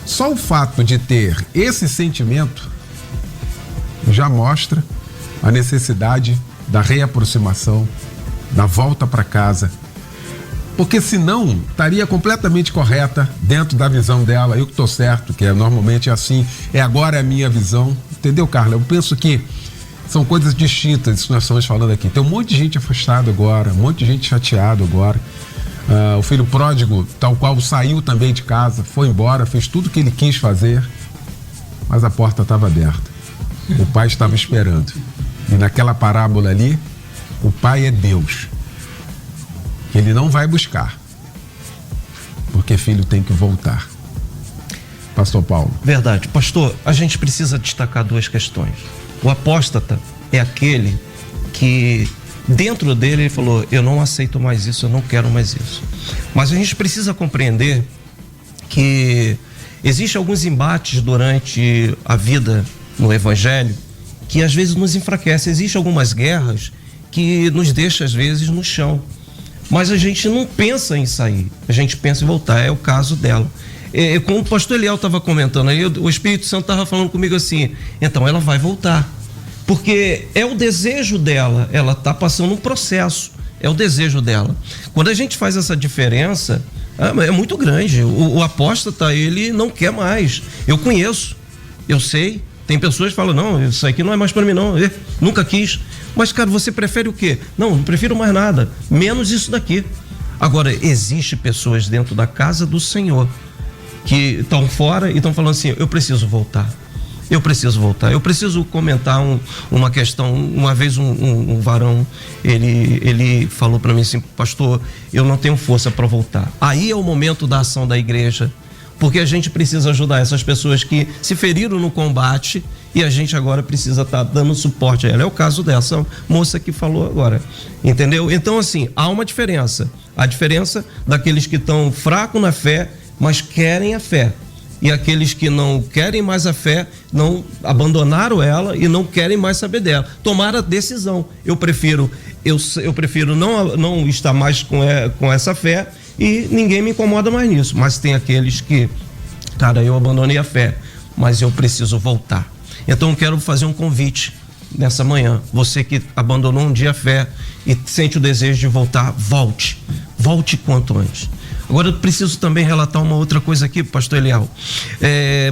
Só o fato de ter esse sentimento já mostra a necessidade da reaproximação, da volta para casa. Porque senão estaria completamente correta dentro da visão dela. Eu que estou certo, que normalmente é assim, agora é a minha visão. Entendeu, Carla? Eu penso que são coisas distintas isso que nós estamos falando aqui. Tem um monte de gente afastada agora, um monte de gente chateado agora. O filho pródigo, tal qual, saiu também de casa, foi embora, fez tudo o que ele quis fazer, mas a porta estava aberta. O pai estava esperando. E naquela parábola ali, o pai é Deus. Ele não vai buscar, porque filho tem que voltar. Pastor Paulo. Verdade. Pastor, a gente precisa destacar duas questões. O apóstata é aquele que dentro dele ele falou, eu não aceito mais isso, eu não quero mais isso. Mas a gente precisa compreender que existem alguns embates durante a vida no Evangelho que às vezes nos enfraquecem. Existem algumas guerras que nos deixam às vezes no chão. Mas a gente não pensa em sair, a gente pensa em voltar, é o caso dela. Como o pastor Eliel estava comentando aí, o Espírito Santo estava falando comigo assim, então ela vai voltar. Porque é o desejo dela, ela está passando um processo, é o desejo dela. Quando a gente faz essa diferença, é muito grande. O apóstata, ele não quer mais. Eu conheço, eu sei. Tem pessoas que falam, não, isso aqui não é mais para mim não, eu nunca quis. Mas, cara, você prefere o quê? Não prefiro mais nada, menos isso daqui. Agora, existe pessoas dentro da casa do Senhor que estão fora e estão falando assim, eu preciso voltar. Eu preciso voltar. Eu preciso comentar uma questão. Uma vez um varão, ele falou para mim assim, pastor, eu não tenho força para voltar. Aí é o momento da ação da igreja, porque a gente precisa ajudar essas pessoas que se feriram no combate e a gente agora precisa estar dando suporte a ela. É o caso dessa moça que falou agora, entendeu? Então, assim, há uma diferença. A diferença daqueles que estão fracos na fé, mas querem a fé. E aqueles que não querem mais a fé, não abandonaram ela e não querem mais saber dela. Tomaram a decisão. Eu prefiro não estar mais com essa fé e ninguém me incomoda mais nisso. Mas tem aqueles que, cara, eu abandonei a fé, mas eu preciso voltar. Então eu quero fazer um convite nessa manhã. Você que abandonou um dia a fé e sente o desejo de voltar, volte. Volte quanto antes. Agora eu preciso também relatar uma outra coisa aqui, pastor Eliel.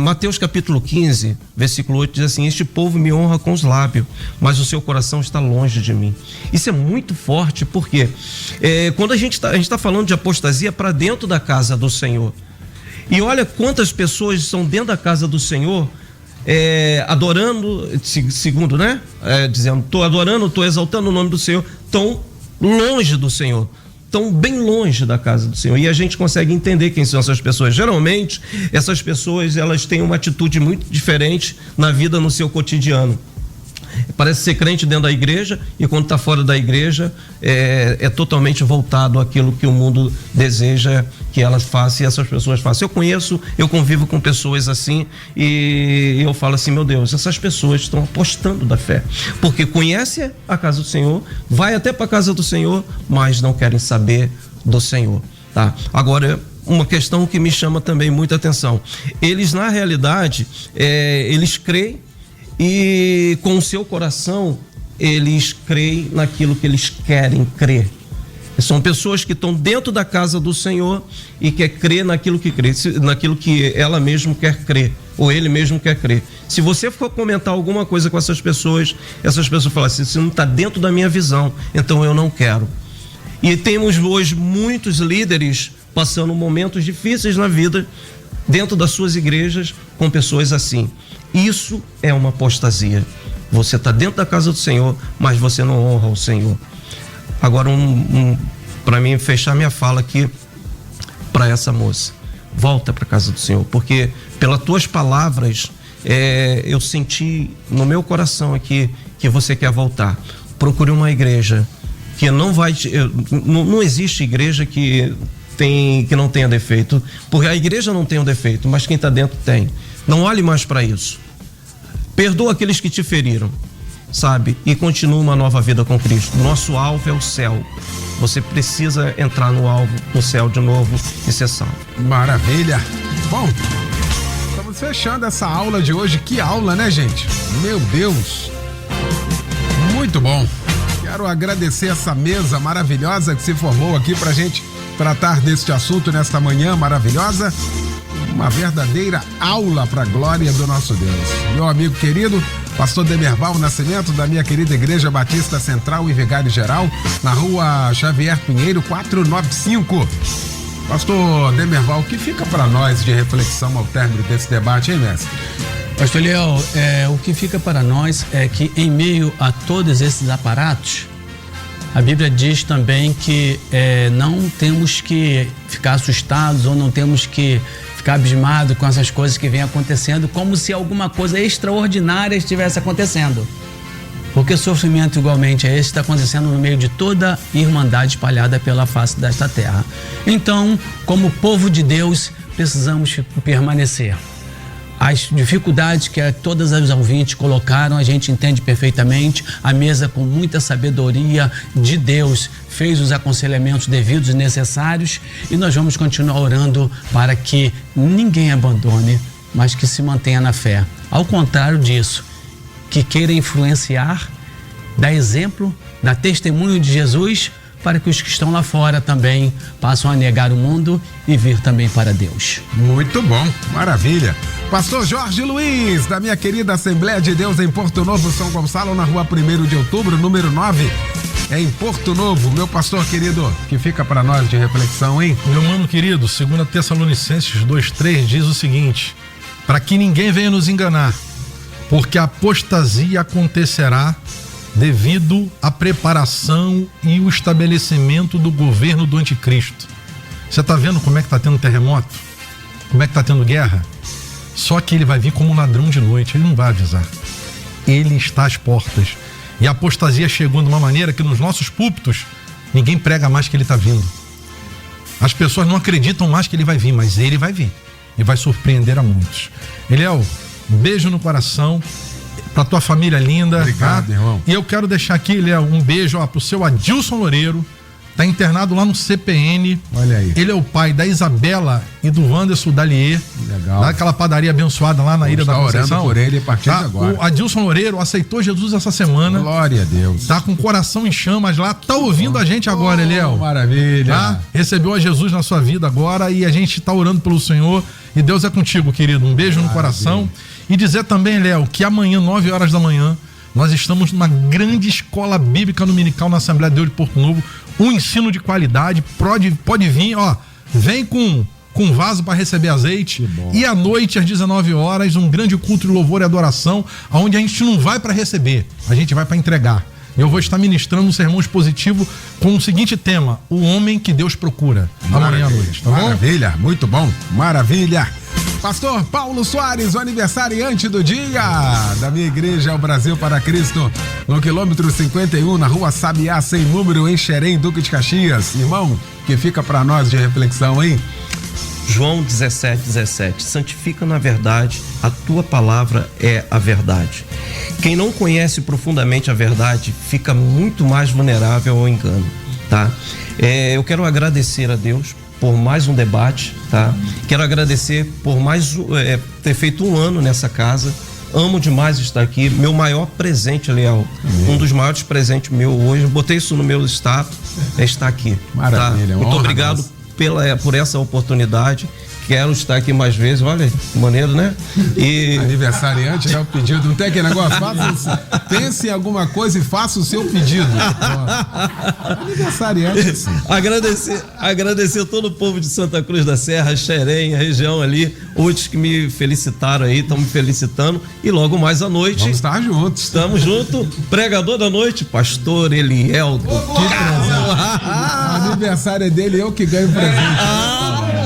Mateus capítulo 15, versículo 8 diz assim, este povo me honra com os lábios, mas o seu coração está longe de mim. Isso é muito forte, porque quando a gente está falando de apostasia para dentro da casa do Senhor. E olha quantas pessoas estão dentro da casa do Senhor, adorando, segundo, né? Dizendo, estou adorando, estou exaltando o nome do Senhor, estão longe do Senhor. Estão bem longe da casa do Senhor, e a gente consegue entender quem são essas pessoas. Geralmente, essas pessoas, elas têm uma atitude muito diferente na vida, no seu cotidiano. Parece ser crente dentro da igreja e quando está fora da igreja é totalmente voltado àquilo que o mundo deseja que elas façam e essas pessoas façam. Eu convivo com pessoas assim e eu falo assim, meu Deus, essas pessoas estão apostando da fé, porque conhece a casa do Senhor, vai até para a casa do Senhor, mas não querem saber do Senhor, tá? Agora, uma questão que me chama também muita atenção, eles na realidade, eles creem e com o seu coração eles creem naquilo que eles querem crer. São pessoas que estão dentro da casa do Senhor e quer crer naquilo que crê, naquilo que ela mesma quer crer, ou ele mesmo quer crer. Se você for comentar alguma coisa com essas pessoas falam assim, isso não está dentro da minha visão, então eu não quero. E temos hoje muitos líderes passando momentos difíceis na vida, dentro das suas igrejas, com pessoas assim. Isso é uma apostasia. Você está dentro da casa do Senhor, mas você não honra o Senhor. Agora, para mim fechar minha fala aqui, para essa moça, volta para a casa do Senhor, porque pelas tuas palavras, eu senti no meu coração aqui que você quer voltar. Procure uma igreja que não existe igreja que não tenha defeito, porque a igreja não tem um defeito, mas quem está dentro tem. Não olhe mais para isso. Perdoa aqueles que te feriram, sabe? E continua uma nova vida com Cristo. Nosso alvo é o céu. Você precisa entrar no céu de novo e ser salvo. Maravilha. Bom, estamos fechando essa aula de hoje. Que aula, né, gente? Meu Deus. Muito bom. Quero agradecer essa mesa maravilhosa que se formou aqui pra gente tratar deste assunto nesta manhã maravilhosa. Uma verdadeira aula para a glória do nosso Deus. Meu amigo querido, pastor Demerval Nascimento, da minha querida Igreja Batista Central e Vigário Geral, na rua Xavier Pinheiro, 495. Pastor Demerval, o que fica para nós de reflexão ao término desse debate, hein, mestre? Pastor Léo, o que fica para nós é que em meio a todos esses aparatos, a Bíblia diz também que não temos que ficar assustados ou não temos que ficar abismados com essas coisas que vêm acontecendo, como se alguma coisa extraordinária estivesse acontecendo. Porque sofrimento igualmente a esse está acontecendo no meio de toda a irmandade espalhada pela face desta terra. Então, como povo de Deus, precisamos permanecer. As dificuldades que todas as ouvintes colocaram, a gente entende perfeitamente. A mesa, com muita sabedoria de Deus, fez os aconselhamentos devidos e necessários, e nós vamos continuar orando para que ninguém abandone, mas que se mantenha na fé. Ao contrário disso, que queira influenciar, dar exemplo, dar testemunho de Jesus, para que os que estão lá fora também passem a negar o mundo e vir também para Deus. Muito bom, maravilha. Pastor Jorge Luiz, da minha querida Assembleia de Deus em Porto Novo, São Gonçalo, na rua 1º de outubro, número 9, em Porto Novo. Meu pastor querido, que fica para nós de reflexão, hein? Meu mano querido, 2 Tessalonicenses 2:3 diz o seguinte: para que ninguém venha nos enganar, porque a apostasia acontecerá devido à preparação e o estabelecimento do governo do anticristo. Você está vendo como é que está tendo terremoto? Como é que está tendo guerra? Só que ele vai vir como um ladrão de noite, ele não vai avisar. Ele está às portas. E a apostasia chegou de uma maneira que nos nossos púlpitos ninguém prega mais que ele está vindo. As pessoas não acreditam mais que ele vai vir, mas ele vai vir e vai surpreender a muitos. Eliel, um beijo no coração pra tua família linda. Obrigado, irmão. E eu quero deixar aqui, Eliel, um beijo pro seu Adilson Loureiro. Tá internado lá no CPN. Olha aí. Ele é o pai da Isabela e do Wanderson Dalier. Legal. Daquela padaria abençoada lá na Ilha da Conceição. Orando por ele a partir de agora. O Adilson Loureiro aceitou Jesus essa semana. Glória a Deus. Tá com o coração em chamas lá. Tá ouvindo a gente agora, Eliel. Maravilha. Tá? Recebeu a Jesus na sua vida agora e a gente tá orando pelo Senhor. E Deus é contigo, querido. Um beijo no coração. E dizer também, Léo, que amanhã, 9 horas da manhã, nós estamos numa grande escola bíblica dominical na Assembleia de Deus de Porto Novo. Um ensino de qualidade. Pode vir, ó. Vem com vaso para receber azeite. E à noite, às 19 horas, um grande culto de louvor e adoração, onde a gente não vai para receber, a gente vai para entregar. Eu vou estar ministrando um sermão expositivo com o seguinte tema: o homem que Deus procura. Amanhã à noite, tá bom? Maravilha, muito bom, maravilha. Pastor Paulo Soares, o aniversariante do dia da minha igreja, o Brasil para Cristo, no quilômetro 51, na rua Sabiá, sem número, em Xerém, Duque de Caxias. Irmão, que fica para nós de reflexão, hein? João 17:17, santifica na verdade, a tua palavra é a verdade. Quem não conhece profundamente a verdade fica muito mais vulnerável ao engano, tá? Eu quero agradecer a Deus por mais um debate, tá? Quero agradecer por ter feito um ano nessa casa. Amo demais estar aqui. Meu maior presente, Leal, um dos maiores presentes meu hoje, eu botei isso no meu status, é estar aqui. Maravilha, tá? Muito obrigado por essa oportunidade. Quero estar aqui mais vezes, olha, que maneiro, né? E... Aniversariante, né? O pedido, não tem aquele negócio? Pense em alguma coisa e faça o seu pedido. Aniversariante, assim. Agradecer todo o povo de Santa Cruz da Serra, Xerém, a região ali, outros que me felicitaram aí, estão me felicitando. E logo mais à noite... Vamos estar juntos. Estamos juntos. Pregador da noite, Pastor Eliel. O aniversário é dele, eu que ganho presente.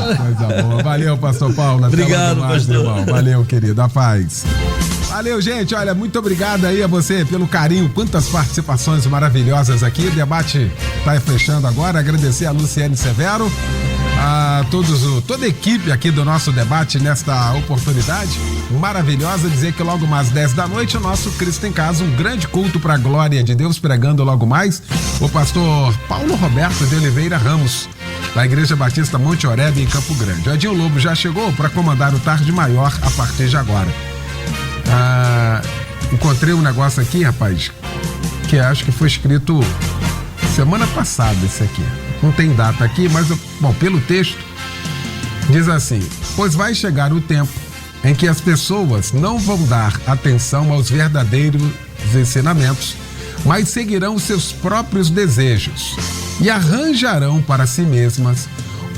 Coisa boa. Valeu, Pastor Paulo. Obrigado, pastor. Irmão. Valeu, querido. A paz. Valeu, gente. Olha, muito obrigado aí a você pelo carinho. Quantas participações maravilhosas aqui. O debate está fechando agora. Agradecer a Luciane Severo, a toda a equipe aqui do nosso debate nesta oportunidade maravilhosa. Dizer que logo mais 10 da noite o nosso Cristo em Casa, um grande culto para a glória de Deus, pregando logo mais o pastor Paulo Roberto de Oliveira Ramos, da Igreja Batista Monte Oreb, em Campo Grande. O Edinho Lobo já chegou para comandar o Tarde Maior a partir de agora. Encontrei um negócio aqui, rapaz, que acho que foi escrito semana passada, esse aqui. Não tem data aqui, mas, pelo texto, diz assim: pois vai chegar o tempo em que as pessoas não vão dar atenção aos verdadeiros ensinamentos, mas seguirão seus próprios desejos e arranjarão para si mesmas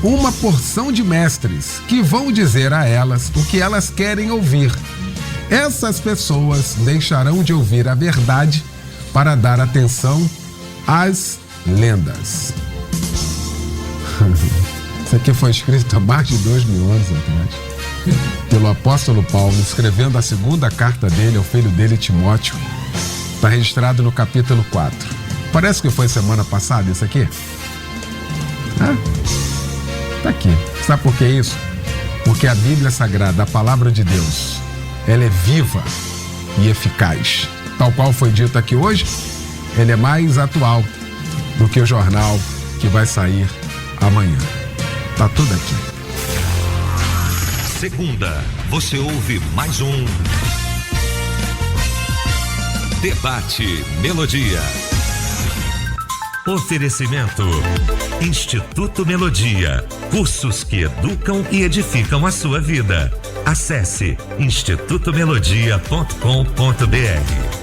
uma porção de mestres que vão dizer a elas o que elas querem ouvir. Essas pessoas deixarão de ouvir a verdade para dar atenção às lendas. Isso aqui foi escrito há mais de 2000 anos atrás, pelo apóstolo Paulo, escrevendo a segunda carta dele ao filho dele, Timóteo. Está registrado no capítulo 4. Parece que foi semana passada isso aqui. Tá aqui. Sabe por que isso? Porque a Bíblia Sagrada, a palavra de Deus, ela é viva e eficaz. Tal qual foi dito aqui hoje, ele é mais atual do que o jornal que vai sair amanhã. Tá tudo aqui. Segunda, você ouve mais um Debate Melodia. Oferecimento Instituto Melodia, cursos que educam e edificam a sua vida. Acesse institutomelodia.com.br.